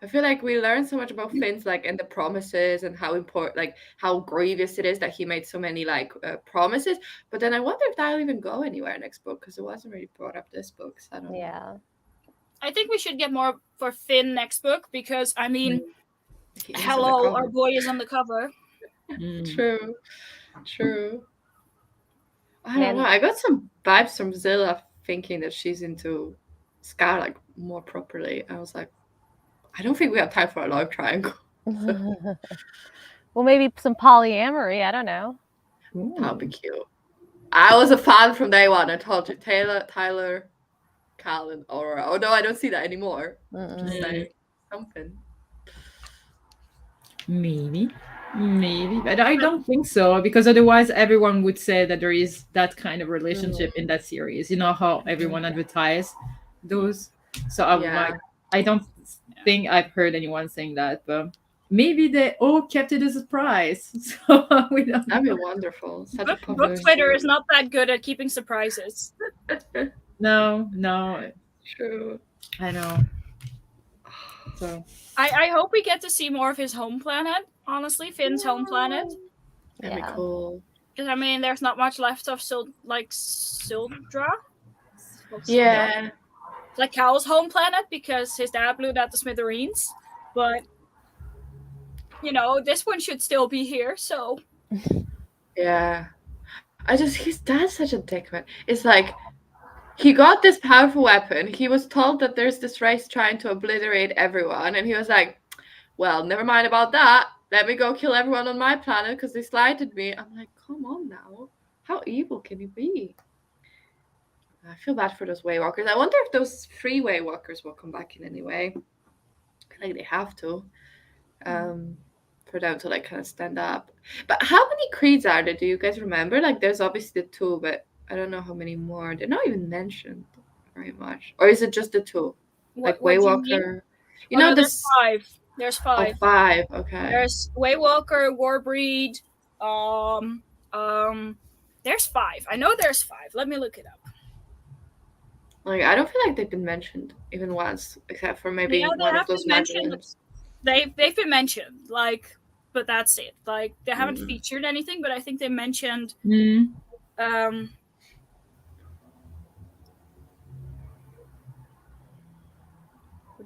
I feel like we learned so much about Finn's like and the promises and how important, like how grievous it is that he made so many like promises. But then I wonder if that'll even go anywhere next book because it wasn't really brought up this book. So I don't know. I think we should get more for Finn next book because I mean, hello, our boy is on the cover. True. I don't know. I got some vibes from Zilla thinking that she's into Scar like more properly. I was like, I don't think we have time for a love triangle. Well, maybe some polyamory. I don't know. That would be cute. I was a fan from day one. I told you, Tyler, Cal, and Aurora. Oh no, I don't see that anymore. Just like something. Maybe, but I don't think so because otherwise everyone would say that there is that kind of relationship in that series. You know how everyone advertised those. So I don't think I've heard anyone saying that, but maybe they all kept it a surprise. So we don't. That'd be wonderful. Book Twitter is not that good at keeping surprises. No. True. I know. So I hope we get to see more of his home planet. Honestly, Finn's home planet. That'd be cool. Because I mean, there's not much left of Sildra. Yeah. Like Cal's home planet because his dad blew that to smithereens. But you know, this one should still be here. So yeah. His dad's such a dick, man. It's like he got this powerful weapon. He was told that there's this race trying to obliterate everyone, and he was like, well, never mind about that. Let me go kill everyone on my planet because they slighted me. I'm like, come on now. How evil can you be? I feel bad for those Waywalkers. I wonder if those 3 Waywalkers will come back in any way. I feel like they have to. For them to like kind of stand up. But how many creeds are there? Do you guys remember? Like there's obviously the 2, but I don't know how many more. They're not even mentioned very much. Or is it just the 2? Like What do you mean? Waywalker. You know, no, this there's 5. There's 5. 5. Okay. There's Waywalker, Warbreed. There's 5. I know there's 5. Let me look it up. Like I don't feel like they've been mentioned even once, except for maybe Yeah, they one of have those been mentioned. magazines. They've been mentioned, like, but that's it. Like they haven't featured anything, but I think they mentioned what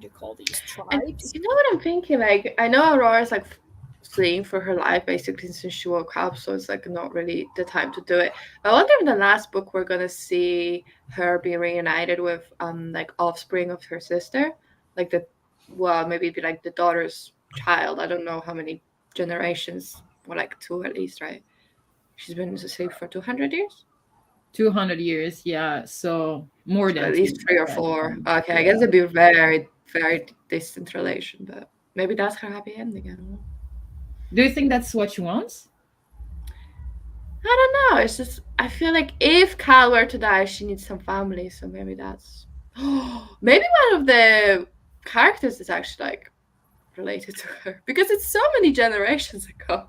do you call these tribes? And you know what I'm thinking? Like I know Aurora's like fleeing for her life basically since she woke up, so it's like not really the time to do it. I wonder if in the last book we're gonna see her be reunited with like offspring of her sister, like maybe it'd be like the daughter's child. I don't know how many generations, or like 2 at least, right? She's been asleep for 200 years. 200 years, yeah. So more than at least 3 or 4. Okay, yeah. I guess it'd be a very, very distant relation, but maybe that's her happy ending. I don't know. Do you think that's what she wants? I don't know. It's just I feel like if Cal were to die, she needs some family. So maybe that's maybe one of the characters is actually like related to her because it's so many generations ago.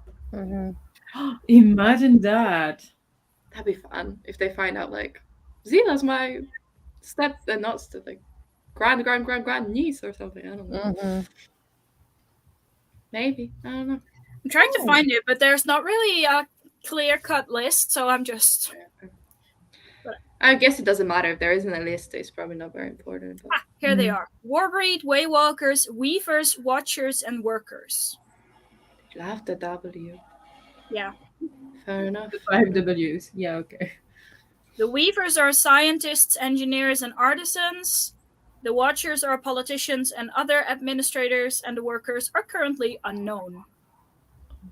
Imagine that. That'd be fun if they find out like Zena's my like grand niece or something. I don't know. Maybe I don't know. I'm trying to find it, but there's not really a clear-cut list, so I'm just. I guess it doesn't matter if there isn't a list. It's probably not very important. But... here they are: Warbreed, Waywalkers, Weavers, Watchers, and Workers. Love the W. Yeah. Fair enough. The 5 W's. Yeah. Okay. The Weavers are scientists, engineers, and artisans. The Watchers are politicians and other administrators, and the Workers are currently unknown.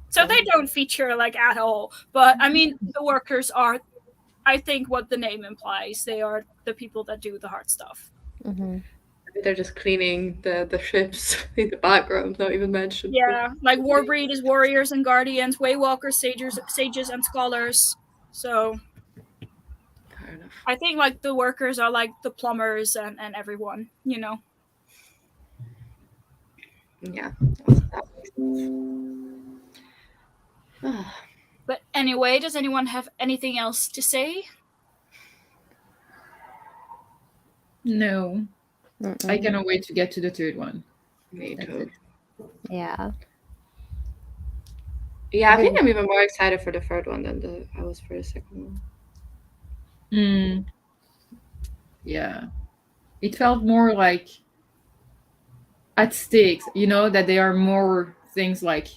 So they don't feature like at all. But I mean, the Workers are, I think, what the name implies. They are the people that do the hard stuff. They're just cleaning the ships in the background, not even mentioned. Yeah, like Warbreed is warriors and guardians, Waywalkers, sages, and scholars. So fair enough. I think like the Workers are like the plumbers and everyone, you know. Yeah. But anyway, does anyone have anything else to say? No. I cannot wait to get to the 3rd one. Me too. Yeah. Yeah, I think I'm even more excited for the 3rd one than I was for the 2nd one. Yeah. It felt more like at stakes, you know, that there are more things like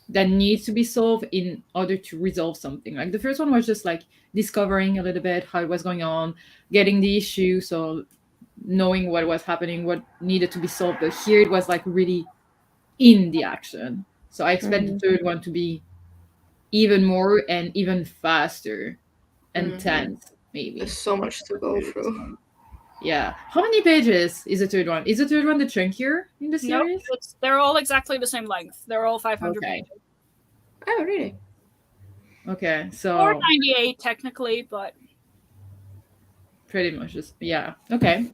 that needs to be solved in order to resolve something. Like the first one was just like discovering a little bit how it was going on, getting the issue, so knowing what was happening, what needed to be solved. But here it was like really in the action. So I expect the 3rd one to be even more and even faster and tense, maybe. There's so much to go through. Yeah. How many pages is the 3rd one? Is the 3rd one the chunkier in the series? Nope, they're all exactly the same length. They're all 500 pages. Oh, really? Okay, so 498 technically, but pretty much just okay.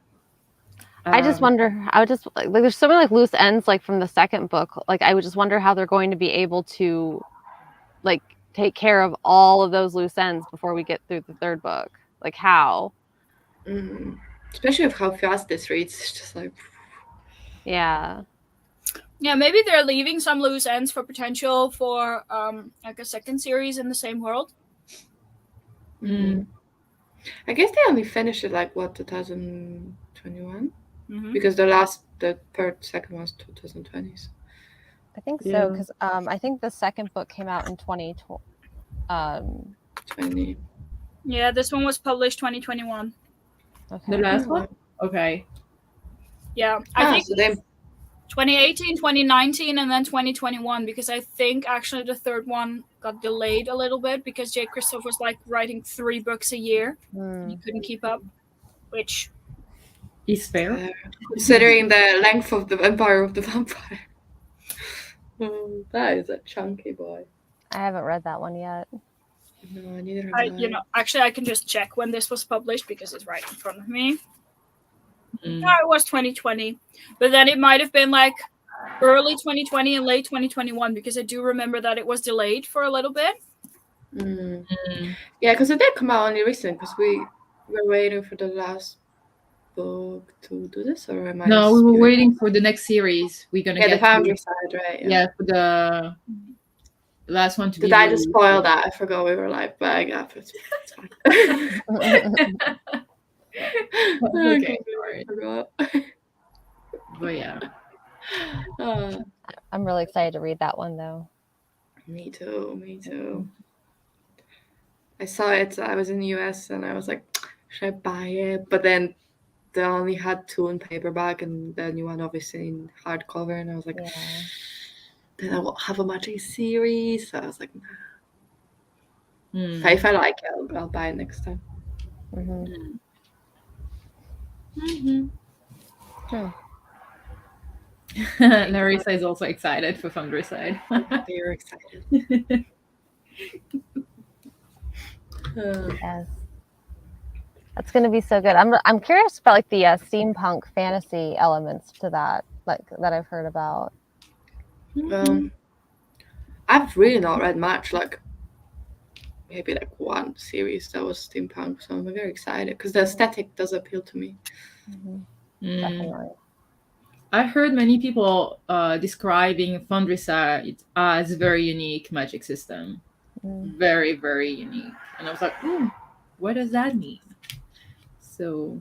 I just wonder. I would just like there's so many like loose ends like from the 2nd book. Like I would just wonder how they're going to be able to like take care of all of those loose ends before we get through the 3rd book. Like how? Especially with how fast this reads. It's just like yeah. Yeah, maybe they're leaving some loose ends for potential for like a 2nd series in the same world. I guess they only finished it like 2021 because the 2nd was 2020. So. I think so because I think the 2nd book came out in 2020. 20. Yeah, this one was published 2021. Okay. The last one? Okay. Yeah, I think so they 2018, 2019, and then 2021, because I think actually the third one got delayed a little bit because Jake Christoph was like writing 3 books a year. And he couldn't keep up, which Is fair. considering the length of the Empire of the Vampire. That is a chunky boy. I haven't read that one yet. No, neither have I actually I can just check when this was published because it's right in front of me. Mm. No, it was 2020, but then it might have been like early 2020 and late 2021 because I do remember that it was delayed for a little bit. Mm. Yeah, because it did come out only recent because we were waiting for the last book to do this, or am I? No, we were waiting for the next series. We're gonna Yeah, get the Foundry side, right? Yeah, for the last one to be. Did I just spoil that? I forgot we were live, but I got it. It's fine. Okay, I forgot. But yeah. I'm really excited to read that one though. Me too. I saw it. I was in the US and I was like, should I buy it? But then they only had 2 in paperback and the new one obviously in hardcover. And I was like, then I won't have a magic series. So I was like, nah. If I like it, I'll buy it next time. Larissa is also excited for Thunderside. They're excited. Yes. That's going to be so good. I'm curious about like the steampunk fantasy elements to that, like that I've heard about. I've really not read much, like maybe like one series that was steampunk, so I'm very excited because the aesthetic does appeal to me. Definitely. I heard many people describing Thunderside as a very unique magic system. Very, very unique. And I was like, what does that mean? So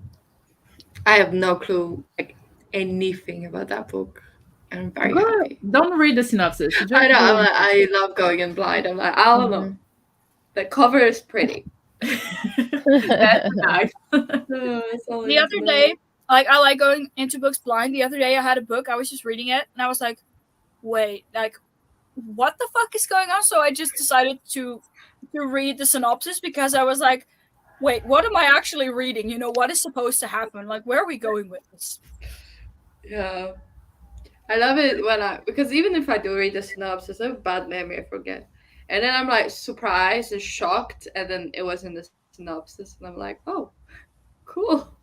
I have no clue, like anything about that book. And I'm very happy. Don't read the synopsis. I know. I love going in blind. I'm like, I don't know. The cover is pretty. That's nice. The other day, like I like going into books blind. The other day, I had a book. I was just reading it, and I was like, "Wait, like, what the fuck is going on?" So I just decided to read the synopsis because I was like, "Wait, what am I actually reading? You know, what is supposed to happen? Like, where are we going with this?" Yeah, I love it because even if I do read the synopsis, I have a bad memory. I forget, and then I'm like surprised and shocked, and then it was in the synopsis, and I'm like, "Oh, cool."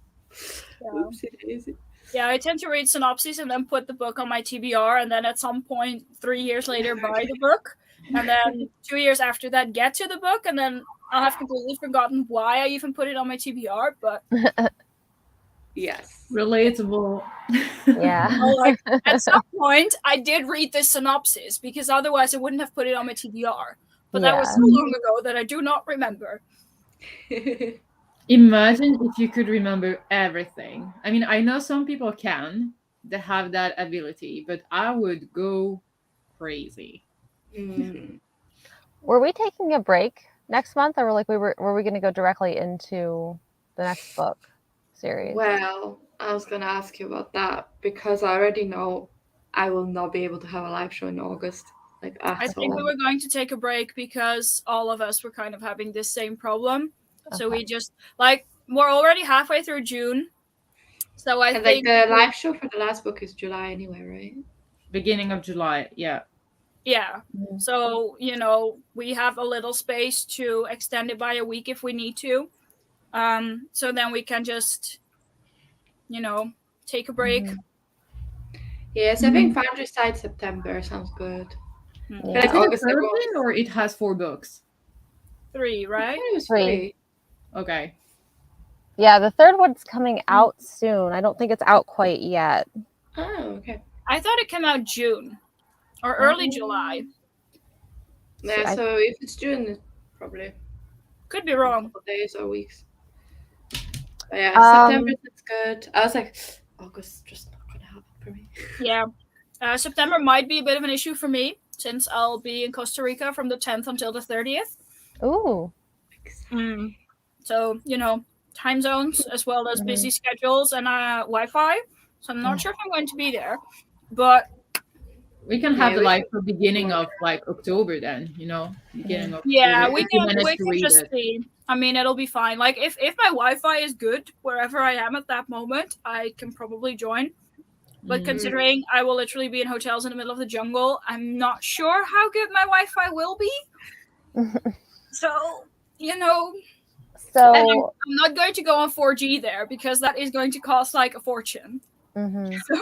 Oopsie daisy. Yeah, I tend to read synopses and then put the book on my TBR, and then at some point 3 years later buy the book, and then 2 years after that get to the book, and then I'll have completely forgotten why I even put it on my TBR. But yes, relatable. Yeah. Like, at some point I did read the synopsis because otherwise I wouldn't have put it on my TBR. But that was so long ago that I do not remember. Imagine if you could remember everything. I mean, I know some people can. They have that ability, but I would go crazy. Were we taking a break next month, or were we going to go directly into the next book series? Well, I was going to ask you about that because I already know I will not be able to have a live show in August. Like, I think we were going to take a break because all of us were kind of having this same problem. Okay. So we just, like, we're already halfway through June. So I think the live show for the last book is July anyway, right? Beginning of July, yeah. Yeah. So, you know, we have a little space to extend it by a week if we need to. So then we can just, you know, take a break. Yes, I think Foundry Side September sounds good. Yeah. Like August, or it has 4 books? 3, right? It was 3. Okay. Yeah, the third one's coming out soon. I don't think it's out quite yet. Oh, okay. I thought it came out June or early July. Yeah, so if it's June, it's probably could be wrong. Days or weeks. But yeah, September is good. I was like, August just not gonna happen for me. Yeah, September might be a bit of an issue for me since I'll be in Costa Rica from the 10th until the 30th. Ooh. So, time zones as well as busy schedules and Wi-Fi. So I'm not sure if I'm going to be there, but We can have Yeah, the we like should- for beginning of like October then, beginning of yeah, October. we If you can manage to read just it. see. I mean, it'll be fine. Like if my Wi-Fi is good wherever I am at that moment, I can probably join. But considering I will literally be in hotels in the middle of the jungle, I'm not sure how good my Wi-Fi will be. So, and So I'm not going to go on 4G there because that is going to cost like a fortune. So,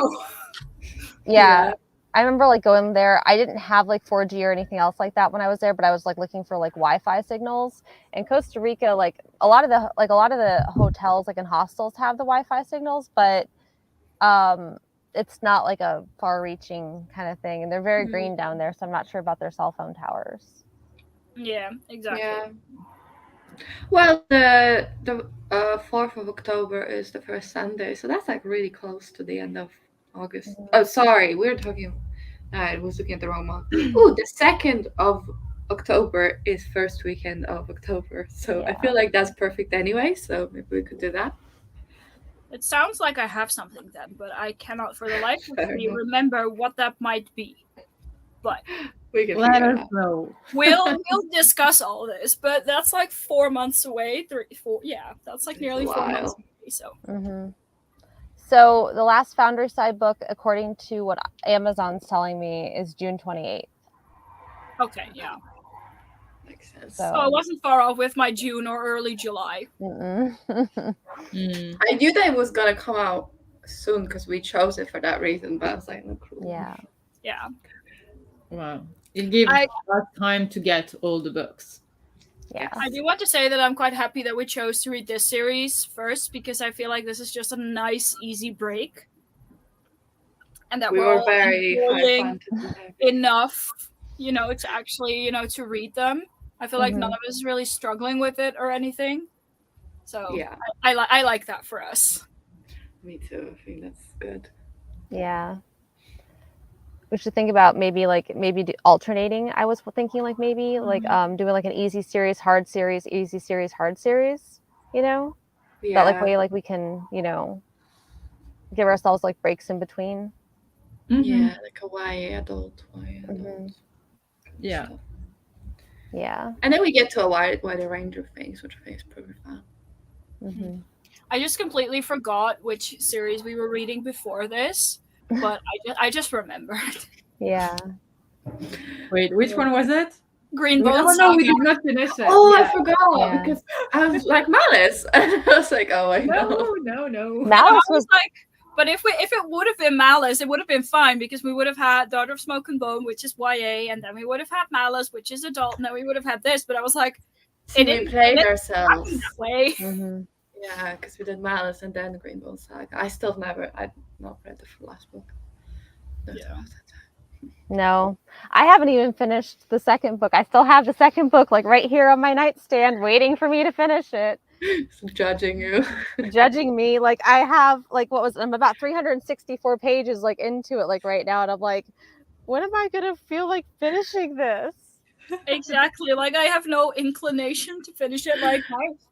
yeah. I remember like going there. I didn't have like 4G or anything else like that when I was there, but I was like looking for like Wi-Fi signals. In Costa Rica, like a lot of the hotels like and hostels have the Wi-Fi signals, but it's not like a far-reaching kind of thing, and they're very green down there, so I'm not sure about their cell phone towers. yeah, exactly. Yeah. Well, the 4th of October is the first Sunday, so that's like really close to the end of August. Oh, sorry, we're talking. I was looking at the wrong month. Oh, the 2nd of October is first weekend of October, so I feel like that's perfect anyway. So maybe we could do that. It sounds like I have something then, but I cannot for the life of Fair me enough. remember what that might be. But We can Let figure it us out. know. we'll discuss all this. But that's like 4 months away. 3, 4. Yeah, that's like It's nearly a 4 months while. away. So So the last Founders Side book, according to what Amazon's telling me, is June 28th. okay, yeah. Makes sense. So I wasn't far off with my June or early July. I knew that it was gonna come out soon because we chose it for that reason, but I was like, no clue. Yeah. Wow. It gives us time to get all the books. Yeah. I do want to say that I'm quite happy that we chose to read this series first because I feel like this is just a nice, easy break. And that We we're were all very enjoying fun to do that. enough, to actually, to read them. I feel like none of us is really struggling with it or anything. So Yeah, I like that for us. me too. I think that's good. Yeah. We should think about maybe alternating. I was thinking like maybe doing like an easy series, hard series, easy series, hard series, Yeah. that like way like we can, give ourselves like breaks in between. Yeah, like a YA adult, YA adult. Yeah. Stuff. Yeah. And then we get to a wider range of things, which I think is pretty fun. I just completely forgot which series we were reading before this, but I just remembered. Yeah. Wait, which one was it? Greenbone Oh no, we did not finish it. Oh, Yeah. I forgot because I was like Malice, and I was like, oh, I know. No. Malice I was like, but if it would have been Malice, it would have been fine because we would have had Daughter of Smoke and Bone, which is YA, and then we would have had Malice, which is adult, and then we would have had this. But I was like, See, we played ourselves that way. Yeah, because we did Malice and then the Greenbone Saga. I've not read the last book. No, I haven't even finished the second book. I still have the second book like right here on my nightstand waiting for me to finish it. Judging you. Judging me. Like I have I'm about 364 pages like into it like right now, and I'm like, when am I gonna feel like finishing this? Exactly. Like I have no inclination to finish it. Like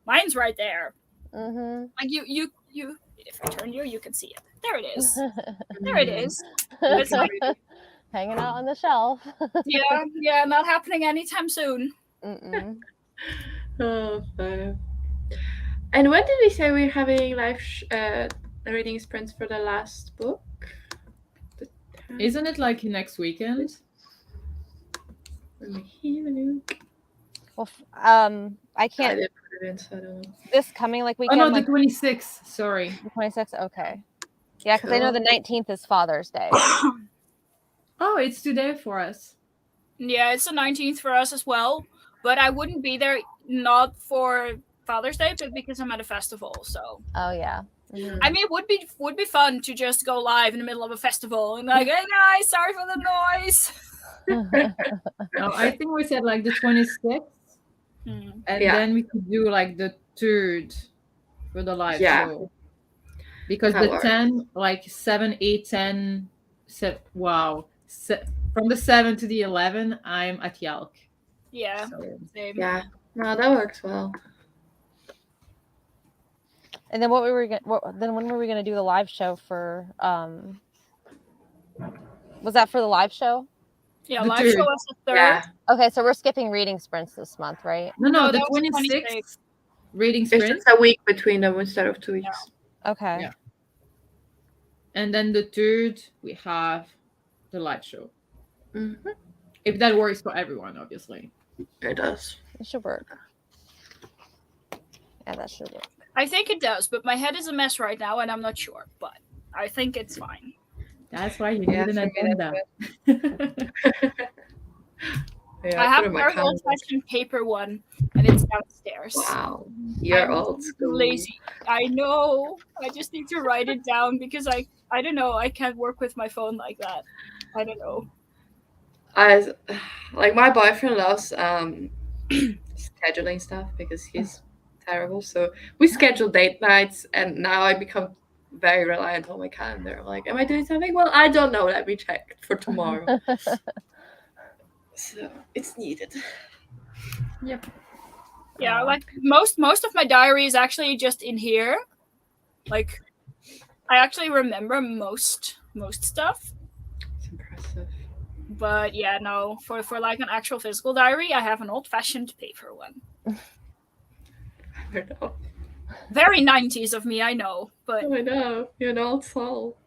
mine's right there. Like you if I turn you can see it. There it is. There it is. It's like hanging out on the shelf. yeah, not happening anytime soon. Oh, fair. And when did we say we're having live reading sprints for the last book? Isn't it like next weekend? Well, I can't. I didn't put it in, so I don't know. This coming weekend. Oh no, the 26th. Sorry. The 26th. Okay. Yeah, because I know the 19th is Father's Day. Oh, it's today for us. Yeah, it's the 19th for us as well. But I wouldn't be there not for Father's Day, but because I'm at a festival. So. Oh yeah. I mean, it would be fun to just go live in the middle of a festival and like, hey guys, sorry for the noise. No, I think we said like the 26th, and then we could do like the 3rd for the live show. Because the 10, like 7, 8, 10, wow. From the 7 to the 11, I'm at Yalk. Yeah. Yeah. No, that works well. And then when were we gonna do the live show for? Was that for the live show? Yeah, The live show third. was the 3rd. Yeah, Okay, so we're skipping reading sprints this month, right? No, No, the that was the 26th reading it's sprint, just a week between them instead of 2 weeks. Okay. Yeah. and then the 3rd we have the live show. Mm-hmm. If that works for everyone, obviously. It does. It should work. Yeah, that should work. I think it does, but my head is a mess right now, and I'm not sure. But I think it's fine. That's why you need Yeah, an for me, agenda. Yeah, I have put a in my very calendar. old-fashioned paper one, and it's downstairs. Wow, you're I'm old school. lazy. I know. I just need to write it down because I don't know. I can't work with my phone like that. I don't know. Like my boyfriend loves scheduling stuff because he's terrible. So we schedule date nights, and now I become very reliant on my calendar. I'm like, am I doing something? Well, I don't know. Let me check for tomorrow. So it's needed. Yep. Yeah, like most of my diary is actually just in here. Like, I actually remember most stuff. It's impressive. But yeah, no, for like an actual physical diary, I have an old-fashioned paper one. I know. Very 90s of me, I know. But I know. You're an old soul.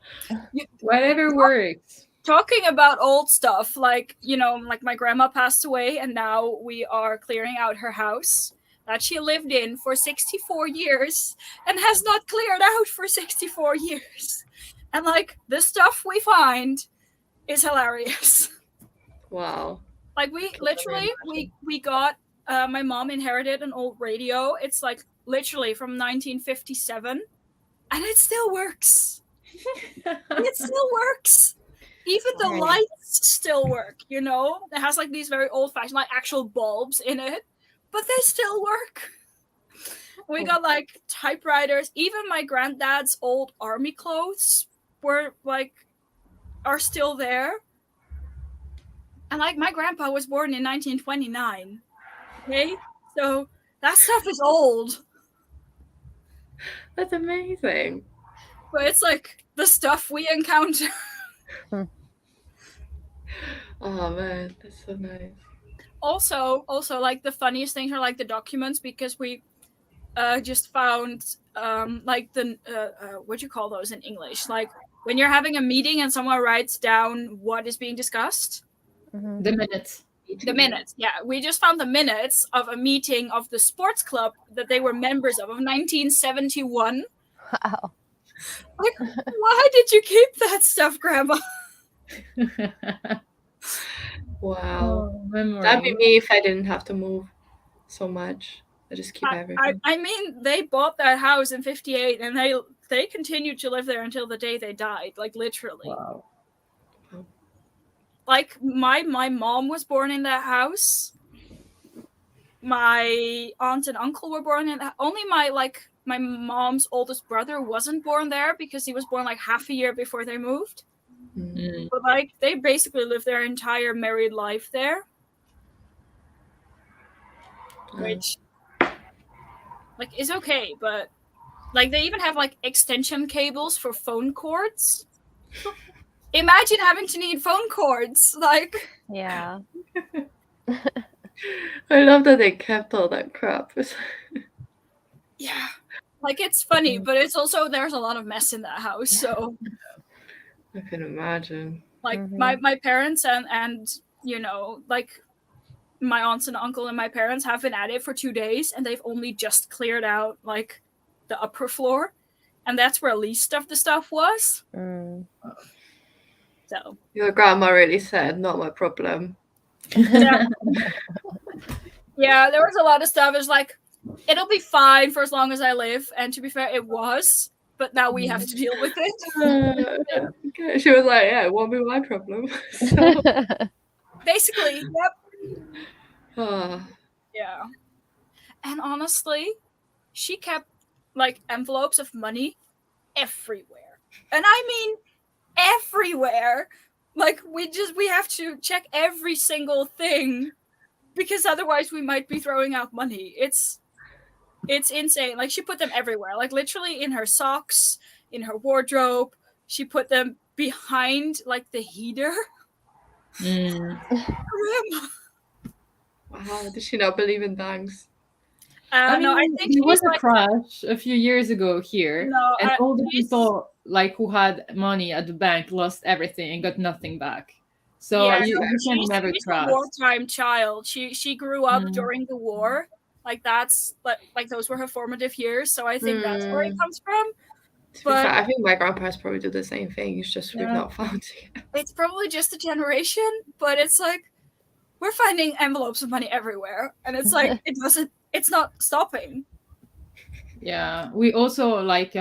Whatever works. talking about old stuff, like, you know, like my grandma passed away, and now we are clearing out her house that she lived in for 64 years and has not cleared out for 64 years. And like the stuff we find is hilarious. Wow. Like we literally we got my mom inherited an old radio. It's like literally from 1957, and it still works. It still works. Even the lights still work, you know? It has like these very old-fashioned, like actual bulbs in it, but they still work. We got like typewriters. Even my granddad's old army clothes are still there. And like my grandpa was born in 1929. Okay? So that stuff is old. That's amazing. But it's like the stuff we encounter. Oh man, that's so nice. Also, like the funniest things are like the documents, because we just found like the what do you call those in English? Like when you're having a meeting and someone writes down what is being discussed. Mm-hmm. The minutes. The minutes, yeah. We just found the minutes of a meeting of the sports club that they were members of 1971. Wow. Like, why did you keep that stuff, Grandma? Wow. Oh, memory. That'd be me if I didn't have to move so much. I just keep everything. I mean, they bought that house in 58, and they continued to live there until the day they died, like literally. Wow. Like my mom was born in that house. My aunt and uncle were born in that. Only my mom's oldest brother wasn't born there because he was born like half a year before they moved. Mm. But like they basically lived their entire married life there. Which like is okay, but like they even have like extension cables for phone cords. Imagine having to need phone cords. Like Yeah. I love that they kept all that crap. yeah. Like it's funny, but it's also there's a lot of mess in that house. So I can imagine. like Mhm. my parents and you know, like my aunts and uncle and my parents have been at it for 2 days, and they've only just cleared out like the upper floor, and that's where least of the stuff was. Mm. So Your grandma really said, not my problem. yeah. Yeah, there was a lot of stuff. It's like it'll be fine for as long as I live, and to be fair, it was. But now we have to deal with it. Okay. She was like, yeah, it won't be my problem. So, Basically, yep. ah, Yeah. And honestly, she kept like envelopes of money everywhere. And I mean everywhere. Like we have to check every single thing because otherwise we might be throwing out money. It's It's insane. Like she put them everywhere, like literally in her socks, in her wardrobe. She put them behind like the heater. Mm. Grandma. Wow, does she not believe in banks? I No, I mean, think there was she's a like crash a few years ago here, no. and all the She's people like who had money at the bank lost everything and got nothing back. So yeah. That's No, you can never she's a trust. wartime child. She grew up Mm. during the war. Like that's like those were her formative years. So I think that's where it Hmm. comes from. To be But fair, I think my grandparents probably do the same thing. It's just we've Yeah. not found it yet. it's probably just a generation. But it's like we're finding envelopes of money everywhere, and it's like it doesn't. It's not stopping. Yeah, we also like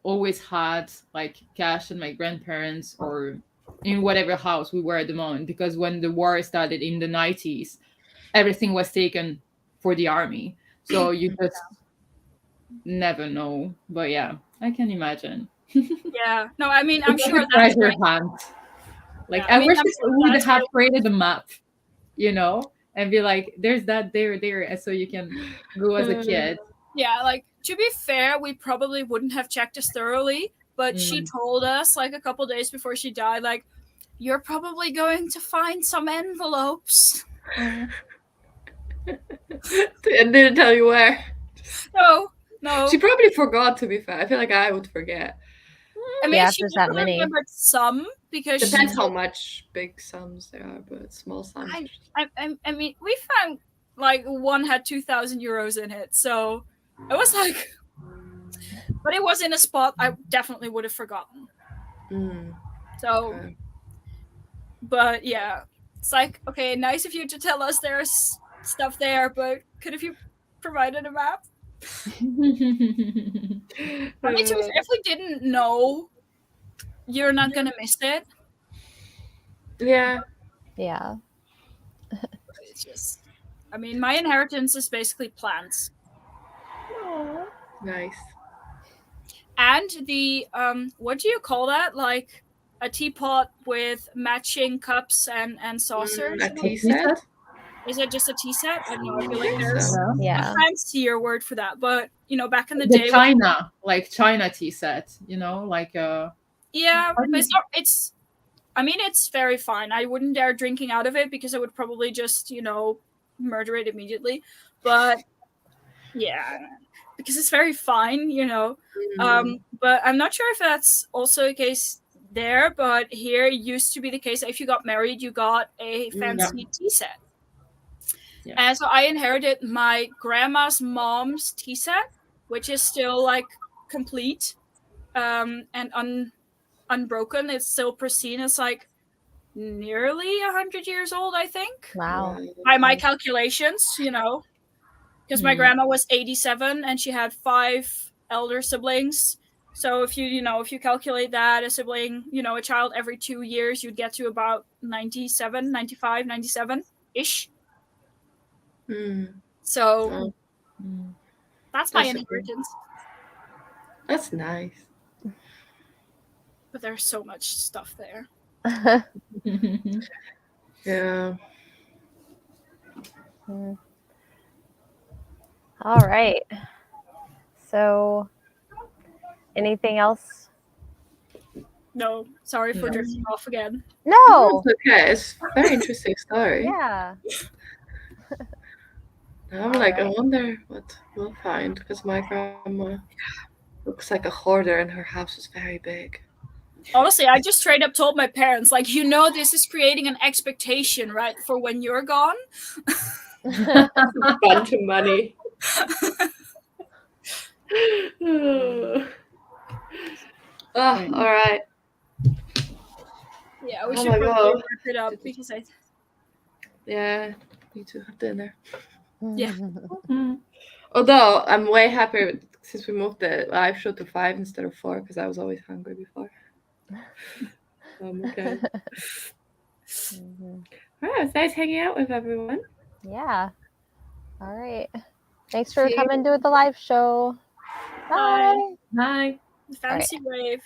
always had like cash in my grandparents or in whatever house we were at the moment, because when the war started in the 90s, everything was taken for the army. So you just never know. But yeah, I can imagine. Yeah. No, I mean I'm It's sure like a that's treasure why. hunt. Like Yeah, I I mean wish I'm we sure would that's have why. created a map, and be like, there's that there, and so you can go as a kid. Yeah, like to be fair, we probably wouldn't have checked as thoroughly, but she Mm. told us like a couple days before she died, like, you're probably going to find some envelopes. And didn't tell you where. No. She probably forgot, to be fair. I feel like I would forget. I mean, Yeah, if she there's that definitely many. remembered some because Depends how much big sums there are, but small sums. I mean, we found like one had 2,000 euros in it, so it was like, but it was in a spot I definitely would have forgotten. Mm, So, okay. but yeah, it's like, okay, nice of you to tell us there's stuff there, but could have you provided a map? I mean, if we didn't know, you're not gonna miss it. Yeah. Yeah. It's just, I mean, my inheritance is basically plants. Nice. And the what do you call that? Like a teapot with matching cups and saucers. A tea set? Is it just a tea set? I don't know. I feel I like think there's so. Yeah. a fancier word for that. But you know, back in the The day, China, like China tea set, like yeah, but it's not. It's. I mean, it's very fine. I wouldn't dare drinking out of it because I would probably just murder it immediately. But yeah, because it's very fine. But I'm not sure if that's also the case there, but here it used to be the case that if you got married, you got a fancy tea set. Yeah. And so I inherited my grandma's mom's tea set, which is still like complete and unbroken. It's still pristine. It's like nearly 100 years old, I think, Wow. by my calculations, because my Hmm. grandma was 87 and she had 5 elder siblings. So if you calculate that a sibling, a child every 2 years, you'd get to about 97, 95, 97 ish. Mm. So Oh, that's my That's inheritance. that's nice. But there's so much stuff there. Yeah. All right. So, anything else? No, sorry for No. drifting off again. No. It's okay. It's a very interesting story. Yeah. I'm like, I Alright. wonder what we'll find, because my grandma looks like a hoarder and her house is very big. Honestly, I just straight up told my parents, like, this is creating an expectation, right, for when you're gone. Bunch of money. Oh, all right. Yeah, we Oh should my probably God. wrap it up because Yeah, need to have dinner. Yeah. Although I'm way happier since we moved the live show to 5 instead of 4, because I was always hungry before. Okay. All right, it was nice hanging out with everyone. Yeah. All right. Thanks for See you. coming to the live show. Bye. Bye. Hi. Fancy wave.